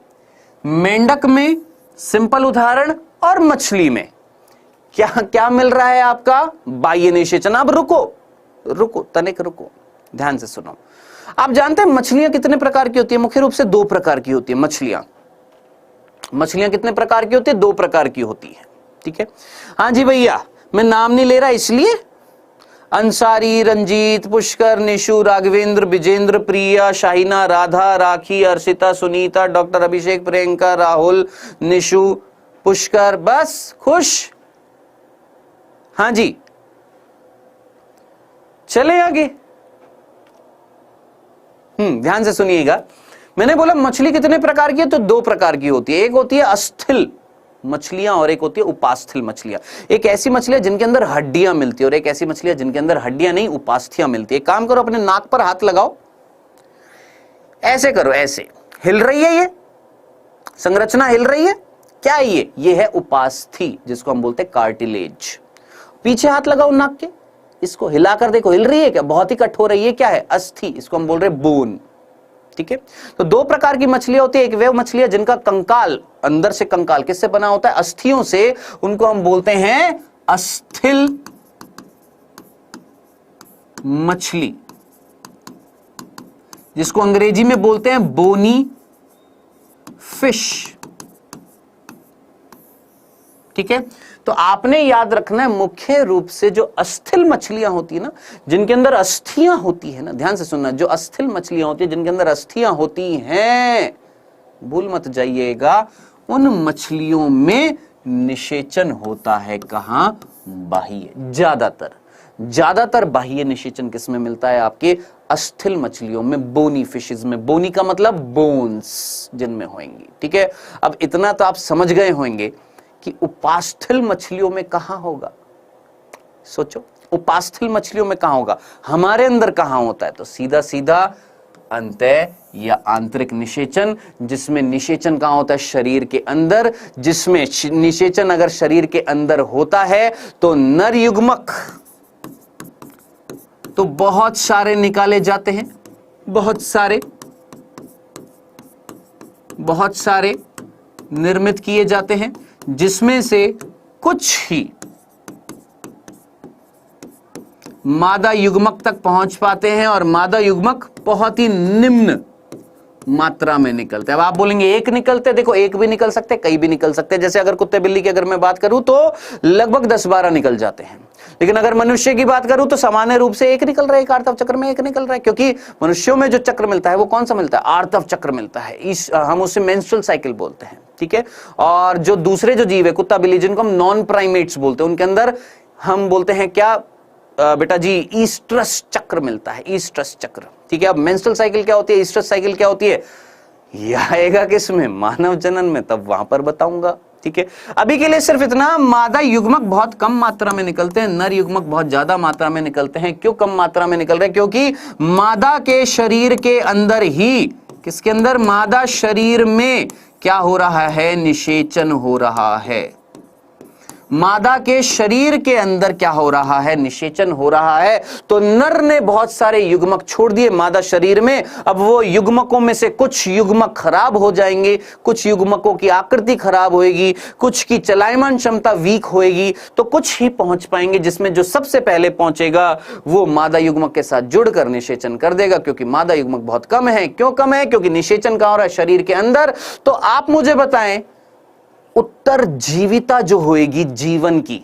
मेंढक में सिंपल उदाहरण और मछली में क्या क्या मिल रहा है आपका, बाह्य निषेचन। अब रुको तनिक रुको, ध्यान से सुनो। आप जानते हैं मछलियां कितने प्रकार की होती है? मुख्य रूप से 2 प्रकार की होती है मछलियां। मछलियां कितने प्रकार की होती है? 2 प्रकार की होती है। ठीक है, हाँ जी भैया, मैं नाम नहीं ले रहा इसलिए। अंसारी, रंजीत, पुष्कर, निशु, राघवेंद्र, विजेंद्र, प्रिया, शाहिना, राधा, राखी, अर्षिता, सुनीता, डॉक्टर अभिषेक, प्रियंका, राहुल, निशु, पुष्कर, बस खुश। हाँ जी, चले आगे। ध्यान से सुनिएगा। मैंने बोला मछली कितने प्रकार की है, तो 2 प्रकार की होती है। एक होती है अस्थिल मछलियां और एक होती है उपास्थल मछलियां। एक ऐसी मछलियां जिनके अंदर हड्डियां मिलती है और एक ऐसी मछलियां जिनके अंदर हड्डियां नहीं उपास्थियां मिलती है। काम करो, अपने नाक पर हाथ लगाओ, ऐसे करो, ऐसे हिल रही है, ये संरचना हिल रही है, क्या है ये है उपास्थि, जिसको हम बोलते हैं कार्टिलेज। पीछे हाथ लगाओ नाक के, इसको हिलाकर देखो, हिल रही है क्या? बहुत ही कठोर है, ये क्या है? अस्थि, इसको हम बोल रहे हैं बोन। ठीक है, तो दो प्रकार की मछलियां होती है, एक वे मछलियां जिनका कंकाल, अंदर से कंकाल किससे बना होता है? अस्थियों से, उनको हम बोलते हैं अस्थिल मछली, जिसको अंग्रेजी में बोलते हैं बोनी फिश। ठीक है, तो आपने याद रखना है मुख्य रूप से जो अस्थिल मछलियां होती है ना, जिनके अंदर अस्थियां होती है ना, ध्यान से सुनना, जो अस्थिल मछलियां होती है जिनके अंदर अस्थियां होती हैं, भूल मत जाइएगा, उन मछलियों में निषेचन होता है। कहां? बाह्य। ज्यादातर बाह्य निषेचन किसमें मिलता है? आपके अस्थिल मछलियों में, बोनी फिशेस में। बोनी का मतलब बोन्स जिनमें होंगी। ठीक है, अब इतना तो आप समझ गए होंगे कि उपास्थल मछलियों में कहां होगा। सोचो, उपास्थल मछलियों में कहां होगा? हमारे अंदर कहां होता है? तो सीधा सीधा अंतः या आंतरिक निषेचन, जिसमें निषेचन कहां होता है? शरीर के अंदर। जिसमें निषेचन अगर शरीर के अंदर होता है तो नर युग्मक तो बहुत सारे निकाले जाते हैं, बहुत सारे निर्मित किए जाते हैं, जिसमें से कुछ ही मादा युग्मक तक पहुंच पाते हैं और मादा युग्मक बहुत ही निम्न मात्रा में निकलते हैं। अब आप बोलेंगे एक निकलते, देखो एक भी निकल सकते, कई भी निकल सकते हैं। जैसे अगर कुत्ते बिल्ली की अगर मैं बात करूं तो लगभग 10-12 निकल जाते हैं, लेकिन अगर मनुष्य की बात करूं तो सामान्य रूप से एक निकल रहा है, एक आर्तव चक्र में एक निकल रहा है, क्योंकि मनुष्यों में जो चक्र मिलता है वो कौन सा मिलता है? आर्तव चक्र मिलता है। हम उसे मेंस्ट्रुअल साइकिल बोलते हैं। ठीक है, और जो दूसरे जो जीव है, कुत्ता बिल्ली, जिनको हम नॉन प्राइमेट्स बोलते हैं, उनके अंदर हम बोलते हैं क्या बेटा जी? ईस्ट्रस चक्र मिलता है, ईस्ट्रस चक्र। ठीक है, अब मेंस्ट्रुअल साइकिल क्या होती है, ईस्ट्रस साइकिल क्या होती है, यह आएगा किसमें? मानव जनन में, तब वहां पर बताऊंगा। ठीक है, अभी के लिए सिर्फ इतना, मादा युग्मक बहुत कम मात्रा में निकलते हैं, नर युग्मक बहुत ज्यादा मात्रा में निकलते हैं। क्यों कम मात्रा में निकल रहे हैं? क्योंकि मादा के शरीर के अंदर ही, किसके अंदर? मादा शरीर में क्या हो रहा है? निषेचन हो रहा है। मादा के शरीर के अंदर क्या हो रहा है? निषेचन हो रहा है। तो नर ने बहुत सारे युग्मक छोड़ दिए मादा शरीर में। अब वो युग्मकों में से कुछ युग्मक खराब हो जाएंगे, कुछ युग्मकों की आकृति खराब होएगी, कुछ की चलायमान क्षमता वीक होएगी, तो कुछ ही पहुंच पाएंगे, जिसमें जो सबसे पहले पहुंचेगा वो मादा युग्मक के साथ जुड़कर निषेचन कर देगा। क्योंकि मादा युग्मक बहुत कम है। क्यों कम है? क्योंकि निषेचन कहां हो रहा है? शरीर के अंदर। तो आप मुझे बताएं, उत्तर जीविता जो होएगी जीवन की,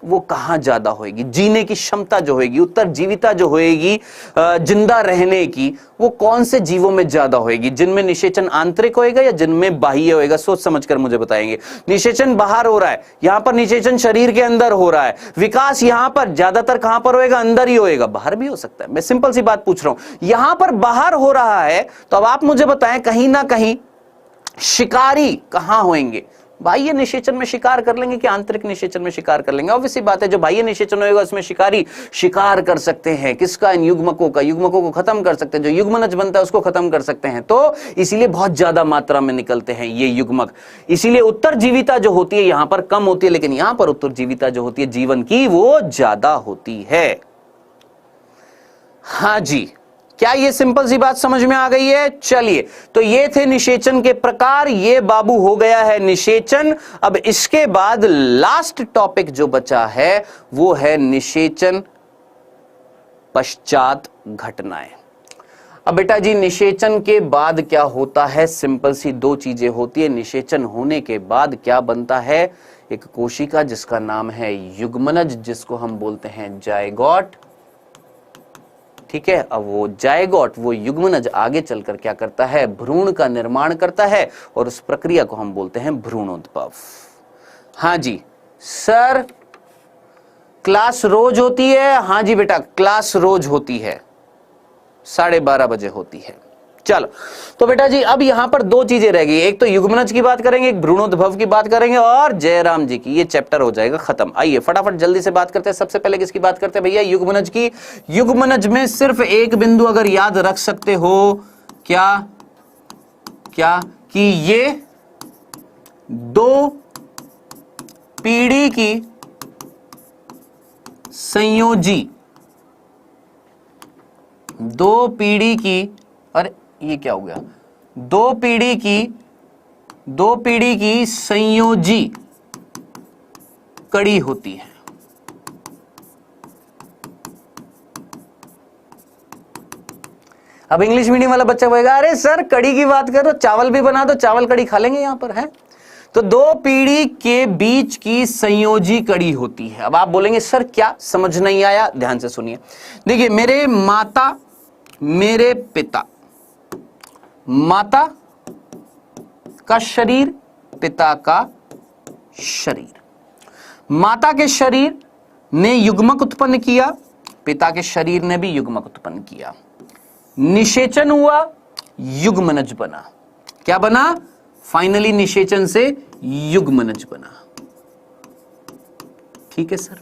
वो कहां ज्यादा होएगी? जीने की क्षमता जो होएगी, उत्तर जीविता जो होएगी, जिंदा रहने की, वो कौन से जीवों में ज्यादा होएगी? जिनमें निषेचन आंतरिक होएगा या जिनमें बाह्य होएगा? सोच समझकर मुझे बताएंगे। निषेचन बाहर हो रहा है, यहां पर निषेचन शरीर के अंदर हो रहा है। विकास यहां पर ज्यादातर कहां पर होएगा? अंदर ही होएगा, बाहर भी हो सकता है। मैं सिंपल सी बात पूछ रहा हूं, यहां पर बाहर हो रहा है, तो अब आप मुझे बताएं, कहीं ना कहीं शिकारी कहां होंगे? बाह्य निषेचन में शिकार कर लेंगे कि आंतरिक निषेचन में शिकार कर लेंगे? ऑब्वियसली बात है, जो बाह्य निषेचन होगा उसमें शिकारी शिकार कर सकते हैं। किसका? इन युग्मकों का। युग्मकों को खत्म कर सकते हैं, जो युग्मनज बनता है उसको खत्म कर सकते हैं। तो इसीलिए बहुत ज्यादा मात्रा में निकलते हैं ये युग्मक। इसीलिए उत्तर जीविता जो होती है यहां पर कम होती है, लेकिन यहां पर उत्तर जीविता जो होती है जीवन की, वो ज्यादा होती है। हां जी, क्या ये सिंपल सी बात समझ में आ गई है? चलिए, तो ये थे निषेचन के प्रकार। ये बाबू हो गया है निषेचन। अब इसके बाद लास्ट टॉपिक जो बचा है वो है निषेचन पश्चात घटनाएं। अब बेटा जी, निषेचन के बाद क्या होता है? सिंपल सी दो चीजें होती है। निषेचन होने के बाद क्या बनता है? एक कोशिका जिसका नाम है युग्मनज, जिसको हम बोलते हैं जायगोट। ठीक है, अब वो जायगोट, वो युग्मनज आगे चलकर क्या करता है? भ्रूण का निर्माण करता है, और उस प्रक्रिया को हम बोलते हैं भ्रूणोद्भव। हाँ जी सर, क्लास रोज होती है? हाँ जी बेटा, क्लास रोज होती है, 12:30 बजे होती है। चलो, तो बेटा जी अब यहां पर दो चीजें रह गई, एक तो युग्मनज की बात करेंगे, एक भ्रूणोद्भव की बात करेंगे और जयराम जी की, ये चैप्टर हो जाएगा खत्म। आइए फटाफट जल्दी से बात करते हैं। सबसे पहले किसकी बात करते हैं भैया? युग्मनज की। युग्मनज में सिर्फ एक बिंदु अगर याद रख सकते हो, क्या क्या कि ये दो पीढ़ी की संयोजी, दो पीढ़ी की, अरे ये क्या हो गया, दो पीढ़ी की संयोजी कड़ी होती है। अब इंग्लिश मीडियम वाला बच्चा बोलेगा अरे सर कड़ी की बात करो, चावल भी बना दो, चावल कड़ी खा लेंगे यहां पर, है? तो दो पीढ़ी के बीच की संयोजी कड़ी होती है। अब आप बोलेंगे सर क्या, समझ नहीं आया, ध्यान से सुनिए। देखिए, मेरे माता मेरे पिता, माता का शरीर, पिता का शरीर, माता के शरीर ने युग्मक उत्पन्न किया, पिता के शरीर ने भी युग्मक उत्पन्न किया, निषेचन हुआ, युग्मनज बना। क्या बना? फाइनली निषेचन से युग्मनज बना। ठीक है सर,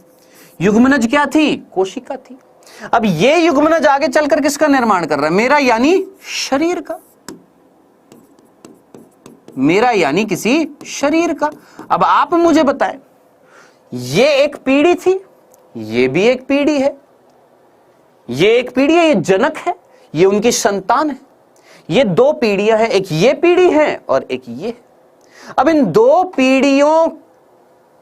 युग्मनज क्या थी? कोशिका थी। अब ये युग्मनज आगे चलकर किसका निर्माण कर रहा है? मेरा यानी शरीर का, मेरा यानी किसी शरीर का। अब आप मुझे बताएं, ये एक पीढ़ी थी, ये भी एक पीढ़ी है, ये एक पीढ़ी है, ये जनक है, ये उनकी संतान है। ये दो पीढ़ियां हैं, एक ये पीढ़ी है और एक ये है। अब इन दो पीढ़ियों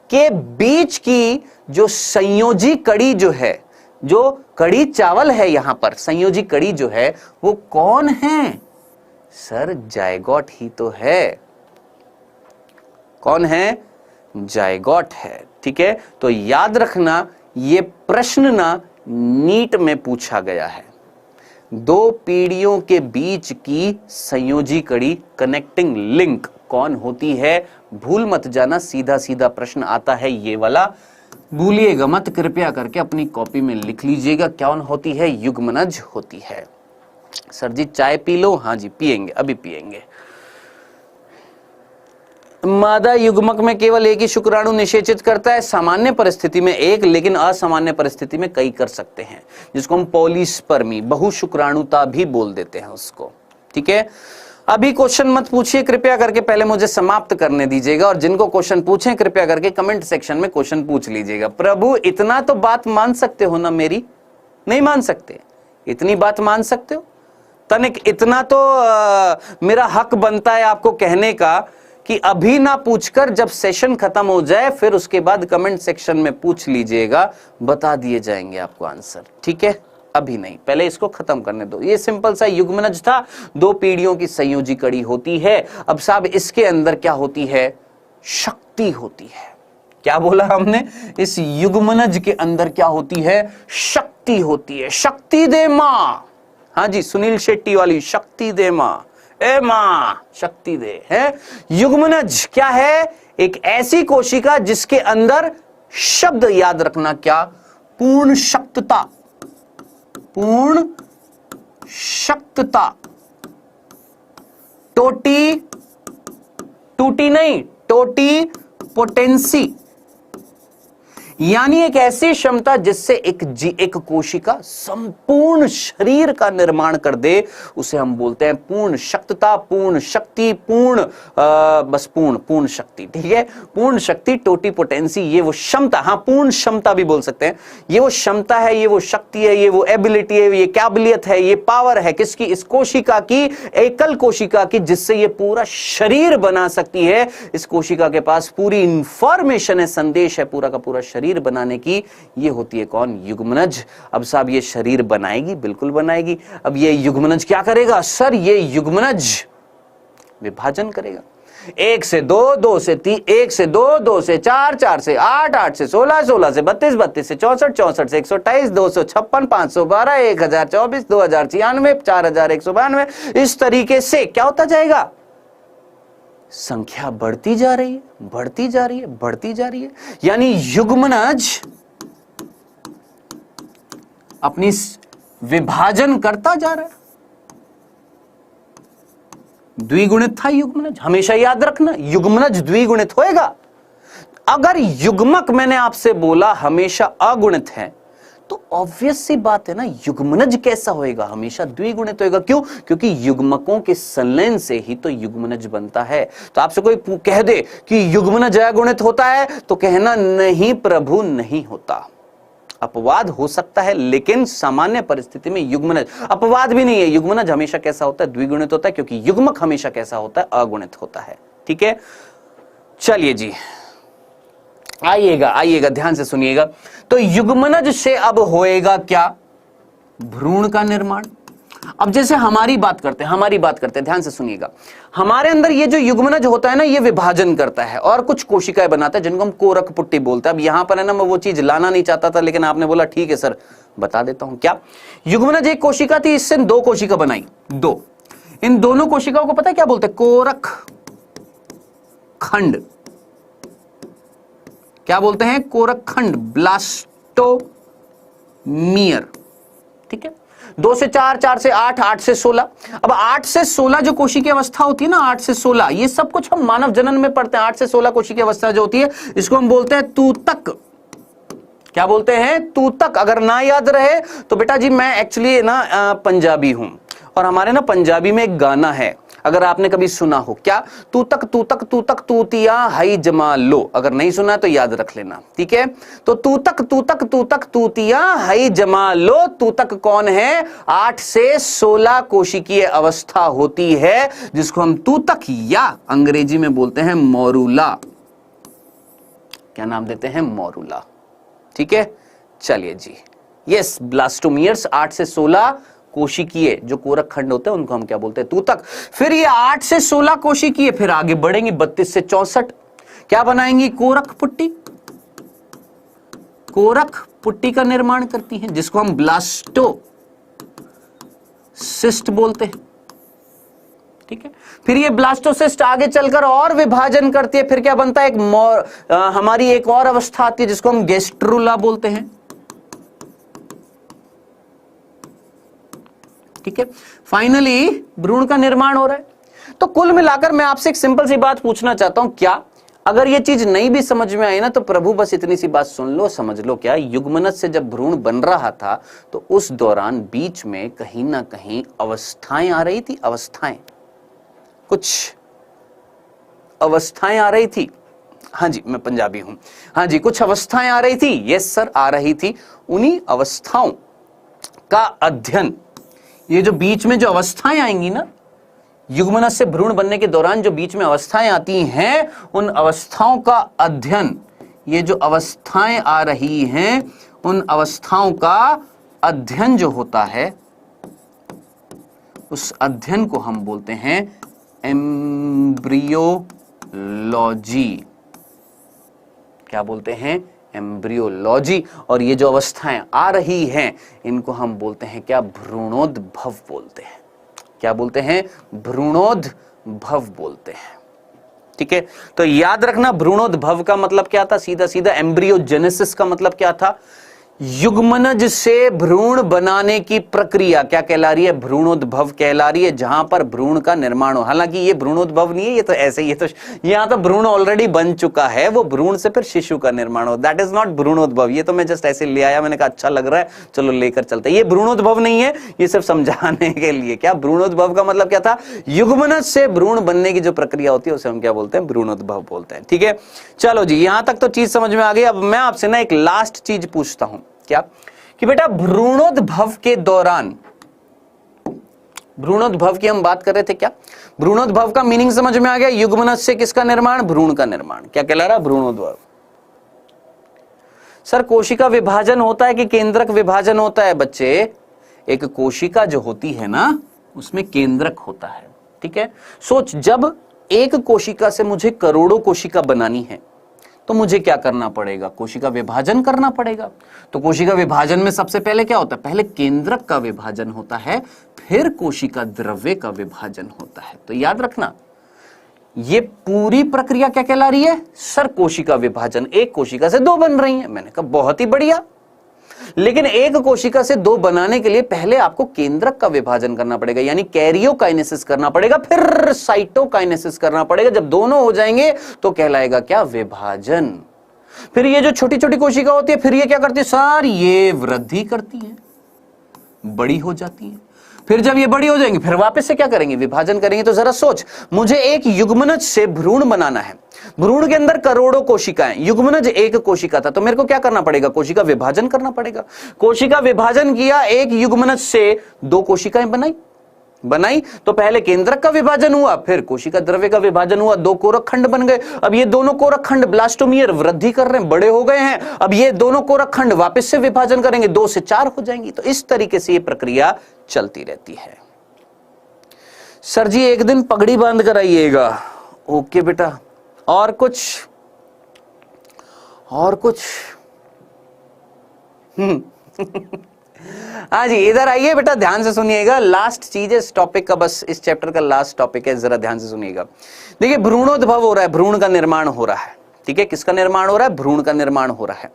के बीच की जो संयोजी कड़ी जो है, जो कड़ी चावल है यहां पर, संयोजी कड़ी जो है वो कौन है? सर जायगोट ही तो है। कौन है? जायगोट है। ठीक है, तो याद रखना ये प्रश्न ना नीट में पूछा गया है। दो पीढ़ियों के बीच की संयोजी कड़ी, कनेक्टिंग लिंक कौन होती है? भूल मत जाना, सीधा सीधा प्रश्न आता है ये वाला, भूलिएगा मत, कृपया करके अपनी कॉपी में लिख लीजिएगा। कौन होती है? युग्मनज होती है। सर जी चाय पी लो? हाँ जी पिएंगे, अभी पिएंगे। मादा युग्मक में केवल एक ही शुक्राणु निषेचित करता है, सामान्य परिस्थिति में एक, लेकिन असामान्य परिस्थिति में कई कर सकते हैं, जिसको हम पॉलीस्पर्मी, बहुशुक्राणुता भी बोल देते हैं उसको। ठीक है, अभी क्वेश्चन मत पूछिए कृपया करके, पहले मुझे समाप्त करने दीजिएगा, और जिनको क्वेश्चन पूछें कृपया करके कमेंट सेक्शन में क्वेश्चन पूछ लीजिएगा। प्रभु इतना तो बात मान सकते हो ना मेरी? नहीं मान सकते? इतनी बात मान सकते हो? तनिक इतना तो मेरा हक बनता है आपको कहने का कि अभी ना पूछकर जब सेशन खत्म हो जाए फिर उसके बाद कमेंट सेक्शन में पूछ लीजिएगा, बता दिए जाएंगे आपको आंसर। ठीक है, अभी नहीं, पहले इसको खत्म करने दो। ये सिंपल सा युग्मनज था, दो पीढ़ियों की संयोजी कड़ी होती है। अब साहब इसके अंदर क्या होती है? शक्ति होती है। क्या बोला हमने? इस युग्मनज के अंदर क्या होती है? शक्ति होती है। शक्ति दे मां, हाँ जी, सुनील शेट्टी वाली शक्ति दे मां, ए मां शक्ति दे। है युग्मनज क्या है? एक ऐसी कोशिका जिसके अंदर शब्द याद रखना, क्या? पूर्ण शक्तता, पूर्ण शक्तता, टोटी, टूटी नहीं, टोटी पोटेंसी, यानी एक ऐसी क्षमता जिससे एक कोशिका संपूर्ण शरीर का निर्माण कर दे, उसे हम बोलते हैं पूर्ण शक्तता, पूर्ण शक्ति, पूर्ण शक्ति। ठीक है, पूर्ण शक्ति, टोटी पोटेंसी, ये वो क्षमता, हाँ पूर्ण क्षमता भी बोल सकते हैं। ये वो क्षमता है, ये वो शक्ति है, ये वो एबिलिटी है, ये काबिलियत है, ये पावर है किसकी? इस कोशिका की, एकल कोशिका की, जिससे ये पूरा शरीर बना सकती है। इस कोशिका के पास पूरी इंफॉर्मेशन है, संदेश है पूरा का पूरा शरीर बनाने की। ये होती है कौन? युग्मनज। अब साहब ये शरीर बनाएगी? बिल्कुल बनाएगी। अब ये युग्मनज क्या करेगा? सर ये युग्मनज विभाजन करेगा। 1 से 2, 2 से 3, 1 से 2, 2 से 4, 4 से 8, 8 से 16, 16 से 32, 32 से 64, 64 से 128, 256, 512, 1024, 2096, 4192, इस तरीके से क्या होता जाएगा? संख्या बढ़ती जा रही है, बढ़ती जा रही है, बढ़ती जा रही है। यानी युग्मनज अपनी विभाजन करता जा रहा है। द्विगुणित था युग्मनज, हमेशा याद रखना युग्मनज द्विगुणित होएगा। अगर युग्मक मैंने आपसे बोला हमेशा अगुणित है तो ऑब्वियस सी बात है ना, युग्मनज कैसा होएगा, हमेशा द्विगुणित होएगा। क्यों? क्योंकि युग्मकों के संलयन से ही तो युग्मनज बनता है। तो आपसे कोई कह दे कि युग्मनज अगुणित होता है तो कहना नहीं प्रभु, नहीं होता। अपवाद हो सकता है लेकिन सामान्य परिस्थिति में युग्मनज, अपवाद भी नहीं है, युग्मनज हमेशा कैसा होता है, द्विगुणित होता है, क्योंकि युग्मक हमेशा कैसा होता है, अगुणित होता है। ठीक है, चलिए जी आइएगा ध्यान से सुनिएगा। तो युग्मनज से अब होएगा क्या, भ्रूण का निर्माण। अब जैसे हमारी बात करते हैं, ध्यान से सुनिएगा। हमारे अंदर ये जो युग्मनज होता है ना, ये विभाजन करता है और कुछ कोशिकाएं बनाता है जिनको हम कोरक पुट्टी बोलते हैं। अब यहां पर है ना, मैं वो चीज लाना नहीं चाहता था लेकिन आपने बोला ठीक है सर बता देता हूं। क्या युग्मनज एक कोशिका थी, इससे दो कोशिका बनाई, दो। इन दोनों कोशिकाओं को पता है क्या बोलते हैं, कोरक खंड। क्या बोलते हैं, कोरक खंड, ब्लास्टोमियर। ठीक है, 2 से 4, 4 से 8, 8 से 16। अब 8 से 16 जो कोशिकीय अवस्था होती है ना, 8 से 16, ये सब कुछ हम मानव जनन में पढ़ते हैं। 8 से 16 कोशिकीय अवस्था जो होती है इसको हम बोलते हैं तूतक। क्या बोलते हैं, तूतक। अगर ना याद रहे तो बेटा जी मैं एक्चुअली ना पंजाबी हूं और हमारे ना पंजाबी में एक गाना है, अगर आपने कभी सुना हो, क्या, तूतक तूतक तूतक तूतिया हई जमा लो। अगर नहीं सुना तो याद रख लेना। ठीक है, तो तूतक तूतक तूतक तूतिया हई जमा लो। तूतक कौन है, 8 से 16 कोशिकीय अवस्था होती है जिसको हम तूतक या अंग्रेजी में बोलते हैं मोरूला। क्या नाम देते हैं, मोरूला। ठीक है, चलिए जी, यस, ब्लास्टोमियर्स 8 से 16 कोशिकीय जो कोरक खंड होते हैं उनको हम क्या बोलते हैं, तूतक। फिर ये 8 से 16 कोशिकीय फिर आगे बढ़ेंगी 32 से 64, क्या बनाएंगी, कोरक पुट्टी। कोरक पुट्टी का निर्माण करती हैं जिसको हम ब्लास्टोसिस्ट बोलते हैं। ठीक है, फिर ये ब्लास्टोसिस्ट आगे चलकर और विभाजन करती है, फिर क्या बनता है, हमारी एक और अवस्था आती है जिसको हम गैस्ट्रुला बोलते हैं। ठीक है, फाइनली भ्रूण का निर्माण हो रहा है। तो कुल मिलाकर मैं आपसे एक सिंपल सी बात पूछना चाहता हूं, क्या अगर ये चीज नहीं भी समझ में आई ना तो प्रभु बस इतनी सी बात सुन लो, समझ लो, क्या युग्मनज से जब भ्रूण बन रहा था तो उस दौरान बीच में कहीं ना कहीं अवस्थाएं आ रही थी, कुछ अवस्थाएं आ रही थी। हाँ जी, मैं पंजाबी हूं। हाँ जी, कुछ अवस्थाएं आ रही थी, यस सर आ रही थी। उन्हीं अवस्थाओं का अध्ययन, ये जो बीच में जो अवस्थाएं आएंगी ना, युग्मनज से भ्रूण बनने के दौरान जो बीच में अवस्थाएं आती हैं, उन अवस्थाओं का अध्ययन, ये जो अवस्थाएं आ रही हैं उन अवस्थाओं का अध्ययन जो होता है, उस अध्ययन को हम बोलते हैं एम्ब्रियोलॉजी। क्या बोलते हैं, एम्ब्रियोलॉजी। और ये जो अवस्थाएं आ रही हैं इनको हम बोलते हैं क्या, भ्रूणोद्भव बोलते हैं। क्या बोलते हैं, भ्रूणोद्भव बोलते हैं। ठीक है, तो याद रखना भ्रूणोद्भव का मतलब क्या था, सीधा सीधा एम्ब्रियोजेनेसिस का मतलब क्या था, युग्मनज से भ्रूण बनाने की प्रक्रिया क्या कहला रही है, भ्रूणोद्भव कहला रही है, जहां पर भ्रूण का निर्माण हो। हालांकि ये भ्रूणोद्भव नहीं है, ये तो ऐसे ही, ये तो यहां तो भ्रूण ऑलरेडी बन चुका है, वो भ्रूण से फिर शिशु का निर्माण हो, दैट इज नॉट भ्रूणोद्भव। ये तो मैं जस्ट ऐसे ले आया, मैंने कहा अच्छा लग रहा है चलो लेकर चलते, ये भ्रूणोद्भव नहीं है, ये सिर्फ समझाने के लिए। क्या भ्रूणोद्भव का मतलब क्या था, युग्मनज से भ्रूण बनने की जो प्रक्रिया होती है उसे हम क्या बोलते हैं, भ्रूणोद्भव बोलते हैं। ठीक है, चलो जी, यहां तक तो चीज समझ में आ गई। अब मैं आपसे ना एक लास्ट चीज पूछता हूं, क्या, कि बेटा भ्रूणोद्भव के दौरान, भ्रूणोद्भव की हम बात कर रहे थे, क्या भ्रूणोद्भव का मीनिंग समझ में आ गया, युग्मनज से किसका निर्माण, भ्रूण का निर्माण। क्या कहला रहा, भ्रूणोद्भव। सर कोशिका विभाजन होता है कि केंद्रक विभाजन होता है, बच्चे एक कोशिका जो होती है ना उसमें केंद्रक होता है। ठीक है, सोच, जब एक कोशिका से मुझे करोड़ों कोशिका बनानी है तो मुझे क्या करना पड़ेगा, कोशिका विभाजन करना पड़ेगा। तो कोशिका विभाजन में सबसे पहले क्या होता है, पहले केंद्रक का विभाजन होता है, फिर कोशिका द्रव्य का विभाजन होता है। तो याद रखना ये पूरी प्रक्रिया क्या कहला रही है, सर कोशिका विभाजन, एक कोशिका से दो बन रही है। मैंने कहा बहुत ही बढ़िया। लेकिन एक कोशिका से दो बनाने के लिए पहले आपको केंद्रक का विभाजन करना पड़ेगा, यानी कैरियोकाइनेसिस करना पड़ेगा, फिर साइटोकाइनेसिस करना पड़ेगा। जब दोनों हो जाएंगे तो कहलाएगा क्या? विभाजन। फिर ये जो छोटी छोटी कोशिका होती है, फिर ये क्या करती है सर? ये वृद्धि करती है, बड़ी हो जाती है। फिर जब ये बड़ी हो जाएंगी फिर वापस से क्या करेंगे? विभाजन करेंगे। तो जरा सोच, मुझे एक युग्मनज से भ्रूण बनाना है। भ्रूण के अंदर करोड़ों कोशिकाएं, युग्मनज एक कोशिका था, तो मेरे को क्या करना पड़ेगा? कोशिका विभाजन करना पड़ेगा। कोशिका विभाजन किया, एक युग्मनज से दो कोशिकाएं बनाई तो पहले केंद्रक का विभाजन हुआ, फिर कोशिका द्रव्य का विभाजन हुआ, दो कोरक खंड बन गए। अब ये दोनों कोरक खंड ब्लास्टोमियर वृद्धि कर रहे हैं, बड़े हो गए हैं। अब ये दोनों कोरक खंड वापस से विभाजन करेंगे, 2 से 4 हो जाएंगी। तो इस तरीके से ये प्रक्रिया चलती रहती है। सर जी एक दिन पगड़ी बांध कर आइएगा। ओके बेटा। और कुछ? हाँ जी, इधर आइए बेटा, ध्यान से सुनिएगा। लास्ट चीज है इस टॉपिक का, बस इस चैप्टर का लास्ट टॉपिक है, जरा ध्यान से सुनिएगा। देखिए, भ्रूणोद्भव हो रहा है, भ्रूण का निर्माण हो रहा है। ठीक है, किसका निर्माण हो रहा है? भ्रूण का निर्माण हो रहा है।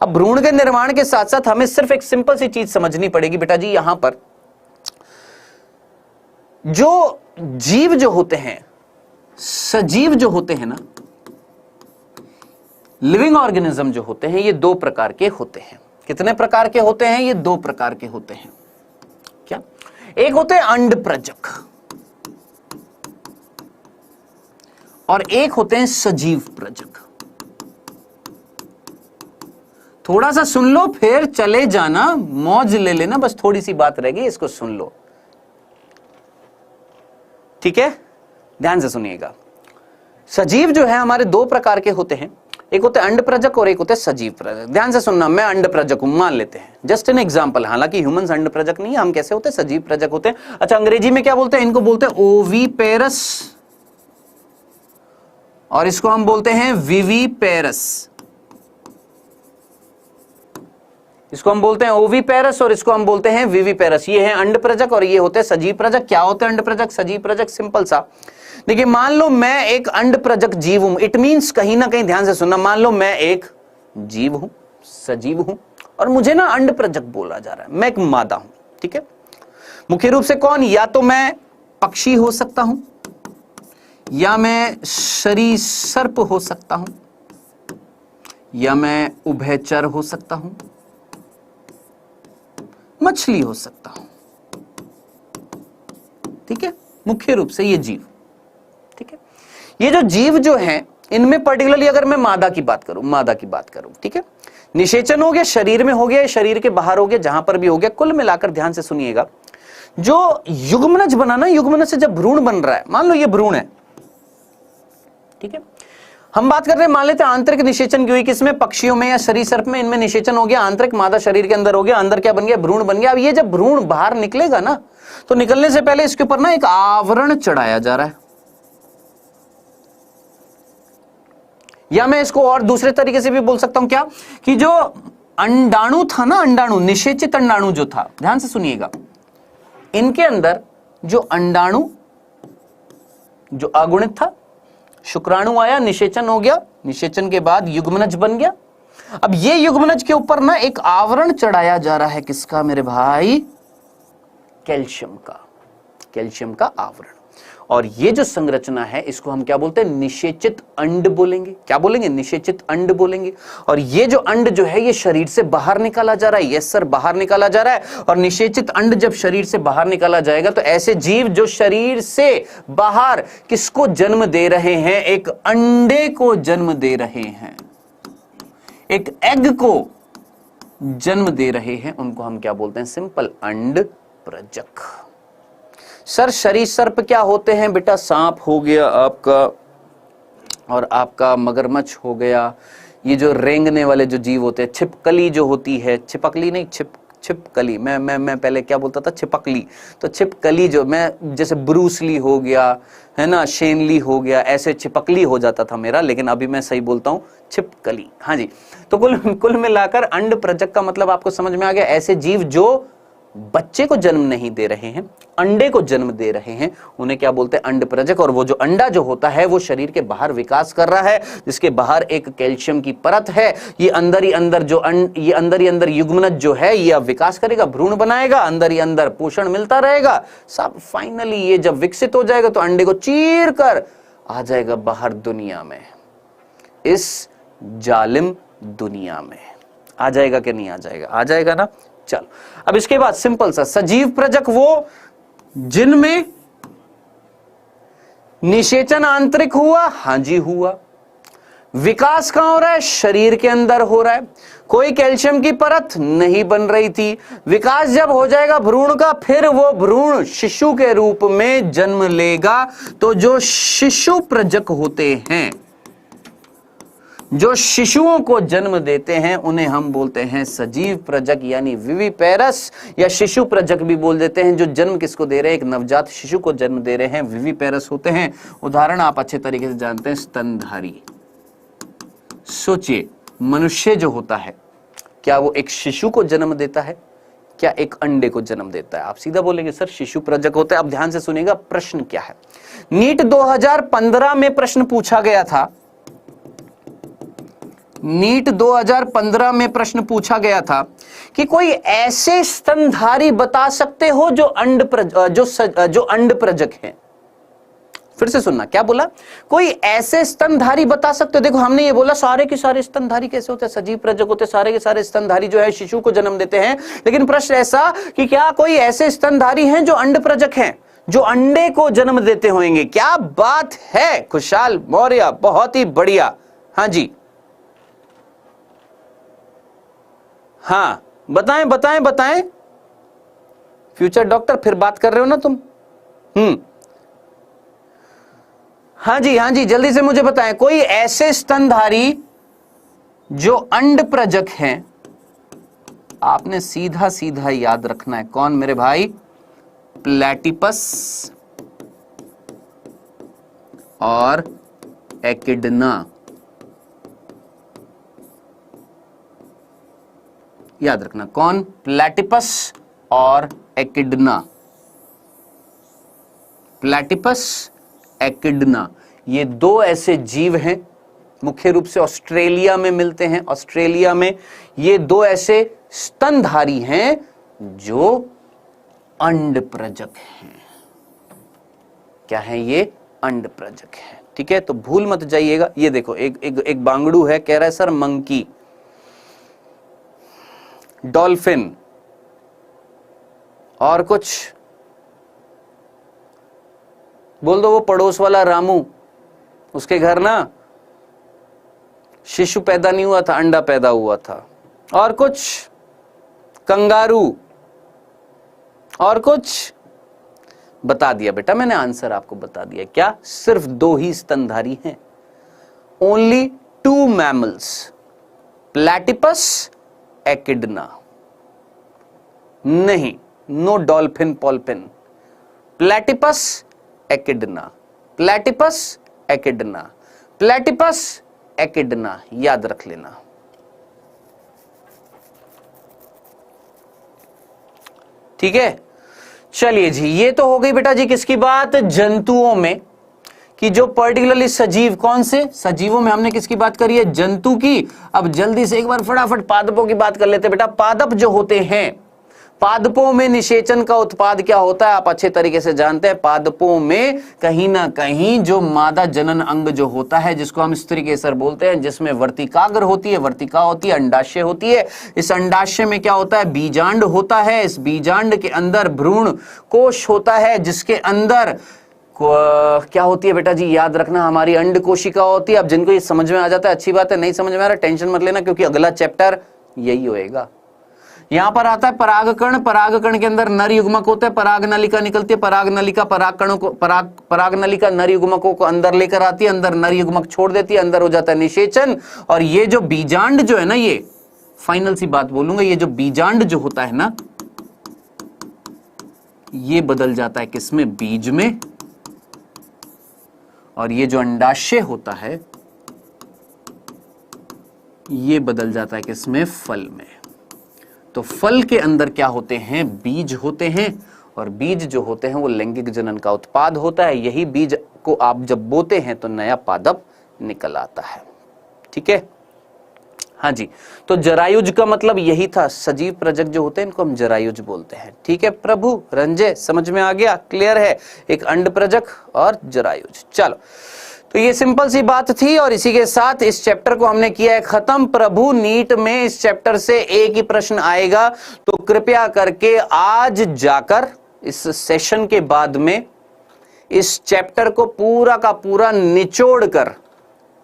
अब भ्रूण के निर्माण के साथ साथ हमें सिर्फ एक सिंपल सी चीज समझनी पड़ेगी बेटा जी। यहां पर जो जीव जो होते हैं, सजीव जो होते हैं ना, लिविंग ऑर्गेनिज्म जो होते हैं, ये 2 प्रकार के होते हैं। कितने प्रकार के होते हैं? ये 2 प्रकार के होते हैं। क्या? एक होते हैं अंडप्रजक और एक होते हैं सजीव प्रजक। थोड़ा सा सुन लो फिर चले जाना, मौज ले लेना, बस थोड़ी सी बात रह गई, इसको सुन लो। ठीक है, ध्यान से सुनिएगा। सजीव जो है हमारे 2 प्रकार के होते हैं, एक होते हैं अंडप्रजक और एक होते हैं सजीव प्रजक। ध्यान से सुनना, मैं अंडप्रजक हूं मान लेते हैं, जस्ट एन एग्जांपल। हालांकि ह्यूमंस अंडप्रजक नहीं है, हम कैसे होते हैं? सजीव प्रजक होते हैं। अच्छा, अंग्रेजी में क्या बोलते हैं? इनको बोलते हैं ओवीपेरस और इसको हम बोलते हैं विवीपेरस। इसको हम बोलते हैं ओवीपेरस और इसको हम बोलते हैं विवीपेरस। ये है अंडप्रजक और ये होते हैं सजीव प्रजक। क्या होते हैं अंडप्रजक, सजीव प्रजक? सिंपल सा। देखिए, मान लो मैं एक अंडप्रजक जीव हूं। इट मींस कहीं ना कहीं, ध्यान से सुनना, मान लो मैं एक जीव हूं, सजीव हूं, और मुझे ना अंडप्रजक बोला जा रहा है। मैं एक मादा हूं। ठीक है, मुख्य रूप से कौन? या तो मैं पक्षी हो सकता हूं, या मैं सरीसृप हो सकता हूं, या मैं उभयचर हो सकता हूं, मछली हो सकता हूं। ठीक है, मुख्य रूप से ये जीव। ठीक है, ये जो जीव जो हैं, इनमें पर्टिकुलरली अगर मैं मादा की बात करूं, ठीक है, निषेचन हो गया, शरीर में हो गया, शरीर के बाहर हो गया, जहां पर भी हो गया, कुल मिलाकर ध्यान से सुनिएगा, जो युग्मनज बना ना, युग्मनज से जब भ्रूण बन रहा है, मान लो ये भ्रूण है। ठीक है, हम बात कर रहे हैं, मान लेते हैं आंतरिक निषेचन की हुई, किसमें? पक्षियों में या सरीसृप में। इनमें निषेचन हो गया, आंतरिक, मादा शरीर के अंदर हो गया, अंदर क्या बन गया? भ्रूण बन गया। अब ये जब भ्रूण बाहर निकलेगा ना, तो निकलने से पहले इसके ऊपर ना एक आवरण चढ़ाया जा रहा है, या मैं इसको और दूसरे तरीके से भी बोल सकता हूं, क्या? कि जो अंडाणु था ना, अंडाणु, निषेचित अंडाणु जो था, ध्यान से सुनिएगा, इनके अंदर जो अंडाणु जो अगुणित था, शुक्राणु आया, निषेचन हो गया, निषेचन के बाद युग्मनज बन गया। अब ये युग्मनज के ऊपर ना एक आवरण चढ़ाया जा रहा है, किसका मेरे भाई? कैल्शियम का आवरण। और ये जो संरचना है, इसको हम क्या बोलते हैं? निषेचित अंड बोलेंगे। क्या बोलेंगे? निषेचित अंड बोलेंगे। और ये जो अंड जो है, ये शरीर से बाहर निकाला जा रहा है। यस सर, बाहर निकाला जा रहा है। और निषेचित अंड जब शरीर से बाहर निकाला जाएगा, तो ऐसे जीव जो शरीर से बाहर किसको जन्म दे रहे हैं? एक अंडे को जन्म दे रहे हैं, एक एग को जन्म दे रहे हैं, उनको हम क्या बोलते हैं? सिंपल, अंडप्रजक। सर सरीसृप क्या होते हैं? बेटा, सांप हो गया आपका, और आपका मगरमच्छ हो गया, ये जो रेंगने वाले जो जीव होते हैं, छिपकली जो होती है, छिपकली नहीं, छिपकली, मैं पहले क्या बोलता था? छिपकली। तो छिपकली जो, मैं जैसे ब्रूसली हो गया है ना, शेनली हो गया, ऐसे छिपकली हो जाता था मेरा, लेकिन अभी मैं सही बोलता हूं, छिपकली। हाँ जी, तो कुल मिलाकर अंडप्रजक का मतलब आपको समझ में आ गया। ऐसे जीव जो बच्चे को जन्म नहीं दे रहे हैं, अंडे को जन्म दे रहे हैं, उन्हें क्या बोलते हैं? अंडप्रजक। और वो जो अंडा जो होता है वो शरीर के बाहर विकास कर रहा है, जिसके बाहर एक कैल्शियम की परत है। ये अंदर ही अंदर युग्मनज जो है ये अब विकास करेगा, भ्रूण बनाएगा, अंदर ही अंदर पोषण मिलता रहेगा। सब फाइनली ये जब विकसित हो जाएगा तो अंडे को चीर कर आ जाएगा बाहर दुनिया में, इस जालिम दुनिया में। आ जाएगा कि नहीं आ जाएगा? आ जाएगा ना। चलो अब इसके बाद सिंपल सा, सजीव प्रजक वो जिनमें निषेचन आंतरिक हुआ। हां जी हुआ। विकास कहां हो रहा है? शरीर के अंदर हो रहा है। कोई कैल्शियम की परत नहीं बन रही थी। विकास जब हो जाएगा भ्रूण का, फिर वो भ्रूण शिशु के रूप में जन्म लेगा। तो जो शिशु प्रजक होते हैं, जो शिशुओं को जन्म देते हैं, उन्हें हम बोलते हैं सजीव प्रजक यानी विविपेरस, या शिशु प्रजक भी बोल देते हैं। जो जन्म किसको दे रहे हैं? एक नवजात शिशु को जन्म दे रहे हैं, विविपेरस होते हैं। उदाहरण आप अच्छे तरीके से जानते हैं, स्तनधारी। सोचिए, मनुष्य जो होता है, क्या वो एक शिशु को जन्म देता है? क्या एक अंडे को जन्म देता है? आप सीधा बोलेंगे सर शिशु प्रजक होता है। अब ध्यान से सुनिएगा, प्रश्न क्या है। नीट 2015 में प्रश्न पूछा गया था। नीट 2015 में प्रश्न पूछा गया था कि कोई ऐसे स्तनधारी बता सकते हो जो अंड प्रजक हैं। फिर से सुनना, क्या बोला? कोई ऐसे स्तनधारी बता सकते हो। देखो हमने ये बोला सारे के सारे स्तनधारी कैसे होते हैं? सजीव प्रजक होते हैं। सारे के सारे स्तनधारी जो है शिशु को जन्म देते हैं। लेकिन प्रश्न ऐसा कि क्या कोई ऐसे स्तनधारी हैं जो अंड प्रजक हैं, जो अंडे को जन्म देते होंगे? क्या बात है खुशहाल मौर्य, बहुत ही बढ़िया। हाँ जी, हाँ बताएं बताएं बताएं। फ्यूचर डॉक्टर फिर बात कर रहे हो ना तुम? हाँ जी जल्दी से मुझे बताएं, कोई ऐसे स्तनधारी जो अंड प्रजक हैं। आपने सीधा सीधा याद रखना है, कौन मेरे भाई? प्लेटिपस और एकिडना। याद रखना, कौन? प्लेटिपस और एकिडना। प्लेटिपस, एकिडना, ये दो ऐसे जीव हैं, मुख्य रूप से ऑस्ट्रेलिया में मिलते हैं। ऑस्ट्रेलिया में ये दो ऐसे स्तनधारी हैं जो अंड प्रजक हैं। क्या है ये? अंड प्रजक है। ठीक है, तो भूल मत जाइएगा। ये देखो एक बांगड़ू है, कह रहा है सर मंकी, डॉल्फिन और कुछ बोल दो। वो पड़ोस वाला रामू, उसके घर ना शिशु पैदा नहीं हुआ था, अंडा पैदा हुआ था। और कुछ कंगारू और कुछ बता दिया बेटा मैंने, आंसर आपको बता दिया। क्या? सिर्फ दो ही स्तनधारी हैं। Only 2 mammals, platypus, echidna. नहीं, नो डॉल्फिन पॉल्फिन। Platypus, echidna, platypus, echidna, platypus, echidna, याद रख लेना। ठीक है, चलिए जी, ये तो हो गई बेटा जी किसकी बात? जंतुओं में, कि जो पर्टिकुलरली सजीव, कौन से सजीवों में हमने किसकी बात करी है? जंतु की। अब जल्दी से एक बार फटाफट पादपों की बात कर लेते हैं बेटा। पादप जो होते हैं, पादपों में निषेचन का उत्पाद क्या होता है? आप अच्छे तरीके से जानते हैं। पादपों में कहीं ना कहीं जो मादा जनन अंग जो होता है, जिसको हम स्त्री केसर बोलते हैं, जिसमें वर्तिकाग्र होती है, वर्तिका होती है, अंडाशय होती है। इस अंडाशय में क्या होता है? बीजांड होता है। इस बीजांड के अंदर भ्रूण कोश होता है, जिसके अंदर क्या होती है बेटा जी? याद रखना, हमारी अंड कोशिका होती है। अब जिनको ये समझ में आ जाता है अच्छी बात है, नहीं समझ में आ रहा टेंशन मत लेना, क्योंकि अगला चैप्टर यही होएगा। यहां पर आता है परागकण। परागकण के अंदर नर युग्मक होता है, पराग नलिका निकलती है, पराग नलिका परागकणों को पराग नलिका नर युग्मकों को अंदर लेकर आती है, अंदर नर युग्मक छोड़ देती है, अंदर हो जाता है निषेचन। और ये जो बीजांड जो है ना, ये फाइनल सी बात बोलूंगा, ये जो बीजांड जो होता है ना, ये बदल जाता है किसमें? बीज में। और ये जो अंडाशय होता है, ये बदल जाता है किसमें? फल में। तो फल के अंदर क्या होते हैं? बीज होते हैं, और बीज जो होते हैं वो लैंगिक जनन का उत्पाद होता है। यही बीज को आप जब बोते हैं तो नया पादप निकल आता है। ठीक है, हाँ जी। तो जरायुज का मतलब यही था, सजीव प्रजक जो होते हैं इनको हम जरायुज बोलते हैं। ठीक है प्रभु, रंजय, समझ में आ गया? क्लियर है? एक अंड प्रजक और जरायुज। चलो, तो ये सिंपल सी बात थी, और इसी के साथ इस चैप्टर को हमने किया है खत्म। प्रभु, नीट में इस चैप्टर से एक ही प्रश्न आएगा, तो कृपया करके आज जाकर इस सेशन के बाद में इस चैप्टर को पूरा का पूरा निचोड़ कर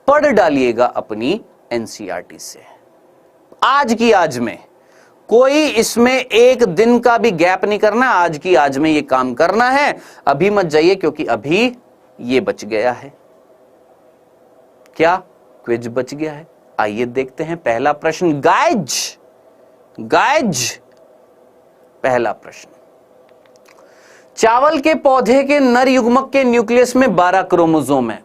पढ़ डालिएगा अपनी एनसीईआरटी से। आज की आज में, कोई इसमें एक दिन का भी गैप नहीं करना, आज की आज में ये काम करना है। अभी मत जाइए, क्योंकि अभी ये बच गया है। क्या? क्विज बच गया है। आइए देखते हैं पहला प्रश्न। गाइज, पहला प्रश्न, चावल के पौधे के नर युग्मक के न्यूक्लियस में 12 क्रोमोसोम है।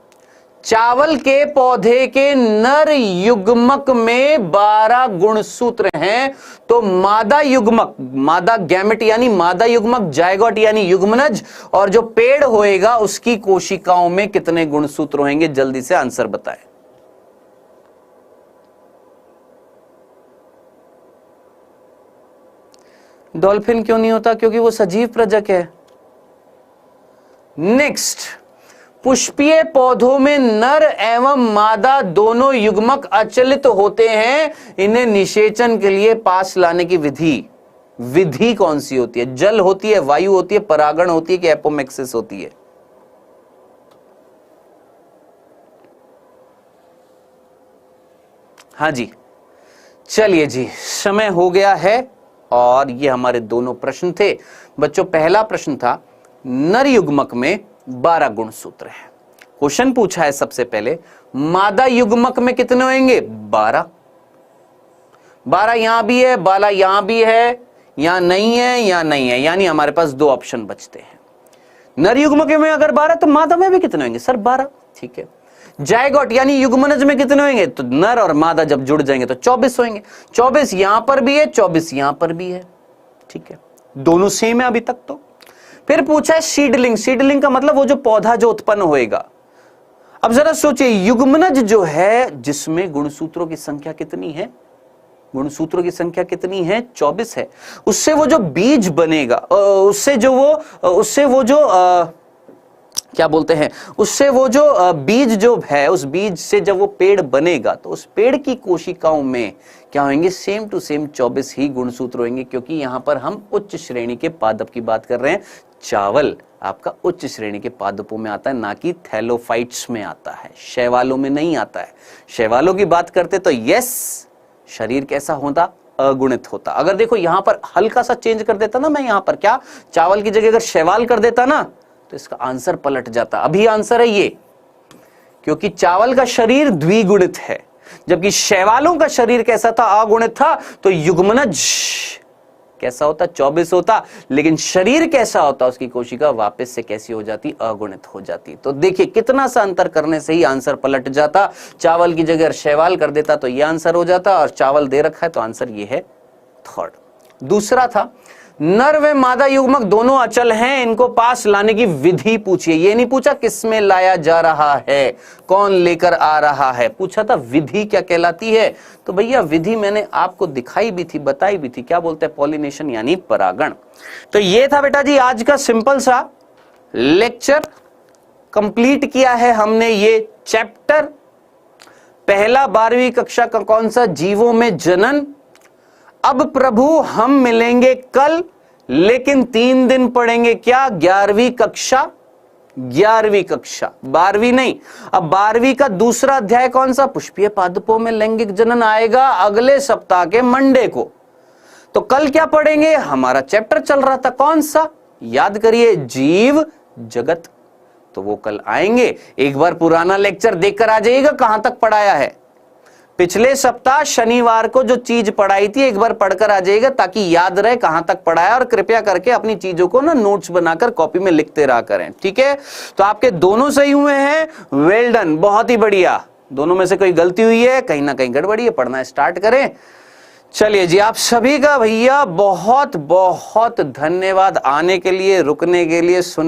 चावल के पौधे के नर युग्मक में 12 गुणसूत्र हैं, तो मादा युग्मक, मादा गैमेट यानी मादा युग्मक, जायगोट यानी युग्मनज, और जो पेड़ होएगा उसकी कोशिकाओं में कितने गुणसूत्र होंगे? जल्दी से आंसर बताएं। डॉल्फिन क्यों नहीं होता? क्योंकि वो सजीव प्रजक है। नेक्स्ट, पुष्पीय पौधों में नर एवं मादा दोनों युग्मक अचलित होते हैं। इन्हें निषेचन के लिए पास लाने की विधि कौन सी होती है? जल होती है, वायु होती है, परागण होती है, कि एपोमेक्सिस होती है? हाँ जी, चलिए जी, समय हो गया है, और ये हमारे दोनों प्रश्न थे बच्चों। पहला प्रश्न था नर युग्मक में 12 गुणसूत्र हैं। क्वेश्चन पूछा है सबसे पहले, मादा युग्मक में कितने होंगे? 12। 12 यहां भी है, 12 यहां भी है, यहां नहीं है, यहां नहीं है, यानी हमारे पास 2 ऑप्शन बचते हैं। नर युग्मक में अगर 12, तो मादा में भी कितने होंगे? सर 12। ठीक है। जायगोट यानी युग्मनज में कितने होंगे? तो नर और मादा जब जुड़ जाएंगे तो 24 होंगे। 24 यहां पर भी है, 24 यहां पर भी है। ठीक है, दोनों सेम है अभी तक तो। फिर पूछा है सीडलिंग। सीडलिंग का मतलब वो जो पौधा जो उत्पन्न होएगा। अब जरा सोचिए, युग्मनज जो है जिसमें गुणसूत्रों की संख्या कितनी है? गुणसूत्रों की संख्या कितनी है? 24 है। उससे वो जो बीज बनेगा, उससे वो जो क्या बोलते हैं, उससे वो जो बीज जो है, उस बीज से जब वो पेड़ बनेगा तो उस पेड़ की कोशिकाओं में क्या होंगे? सेम टू सेम 24 ही गुणसूत्र होंगे, क्योंकि यहां पर हम उच्च श्रेणी के पादप की बात कर रहे हैं। चावल आपका उच्च श्रेणी के पादपों में आता है, ना कि थैलोफाइट्स में आता है, शैवालों में नहीं आता है। शैवालों की बात करते तो यस, शरीर कैसा होता? अगुणित होता। अगर देखो यहां पर हल्का सा चेंज कर देता ना, मैं यहां पर क्या चावल की जगह अगर शैवाल कर देता ना, तो इसका आंसर पलट जाता। अभी आंसर है ये, क्योंकि चावल का शरीर द्विगुणित है, जबकि शैवालों का शरीर कैसा था? अगुणित था। तो युग्मनज कैसा होता? 24 होता। लेकिन शरीर कैसा होता? उसकी कोशिका वापस से कैसी हो जाती? अगुणित हो जाती। तो देखिए कितना सा अंतर करने से ही आंसर पलट जाता। चावल की जगह शैवाल कर देता तो यह आंसर हो जाता, और चावल दे रखा है तो आंसर ये है थर्ड। दूसरा था नर व मादा युग्मक दोनों अचल हैं, इनको पास लाने की विधि पूछिए। ये नहीं पूछा किसमें लाया जा रहा है, कौन लेकर आ रहा है, पूछा था विधि क्या कहलाती है। तो भैया विधि मैंने आपको दिखाई भी थी, बताई भी थी, क्या बोलते हैं? पॉलिनेशन यानी परागण। तो ये था बेटा जी आज का सिंपल सा लेक्चर। कंप्लीट किया है हमने ये चैप्टर पहला 12वीं कक्षा का, कौन सा? जीवों में जनन। अब प्रभु हम मिलेंगे कल, लेकिन 3 दिन पढ़ेंगे क्या? 11वीं कक्षा। 11वीं कक्षा, 12वीं नहीं। अब 12वीं का दूसरा अध्याय कौन सा? पुष्पीय पादपों में लैंगिक जनन आएगा अगले सप्ताह के मंडे को। तो कल क्या पढ़ेंगे? हमारा चैप्टर चल रहा था कौन सा? याद करिए, जीव जगत। तो वो कल आएंगे। एक बार पुराना लेक्चर देखकर आ जाइएगा कहां तक पढ़ाया है। पिछले सप्ताह शनिवार को जो चीज पढ़ाई थी एक बार पढ़कर आ जाइएगा, ताकि याद रहे कहां तक पढ़ाया। और कृपया करके अपनी चीजों को ना नोट्स बनाकर कॉपी में लिखते रहा करें, ठीक है? तो आपके दोनों सही हुए हैं, वेल डन, बहुत ही बढ़िया। दोनों में से कोई गलती हुई है, कहीं ना कहीं गड़बड़ी है, पढ़ना स्टार्ट करें। चलिए जी, आप सभी का भैया बहुत बहुत धन्यवाद आने के लिए, रुकने के लिए, सुन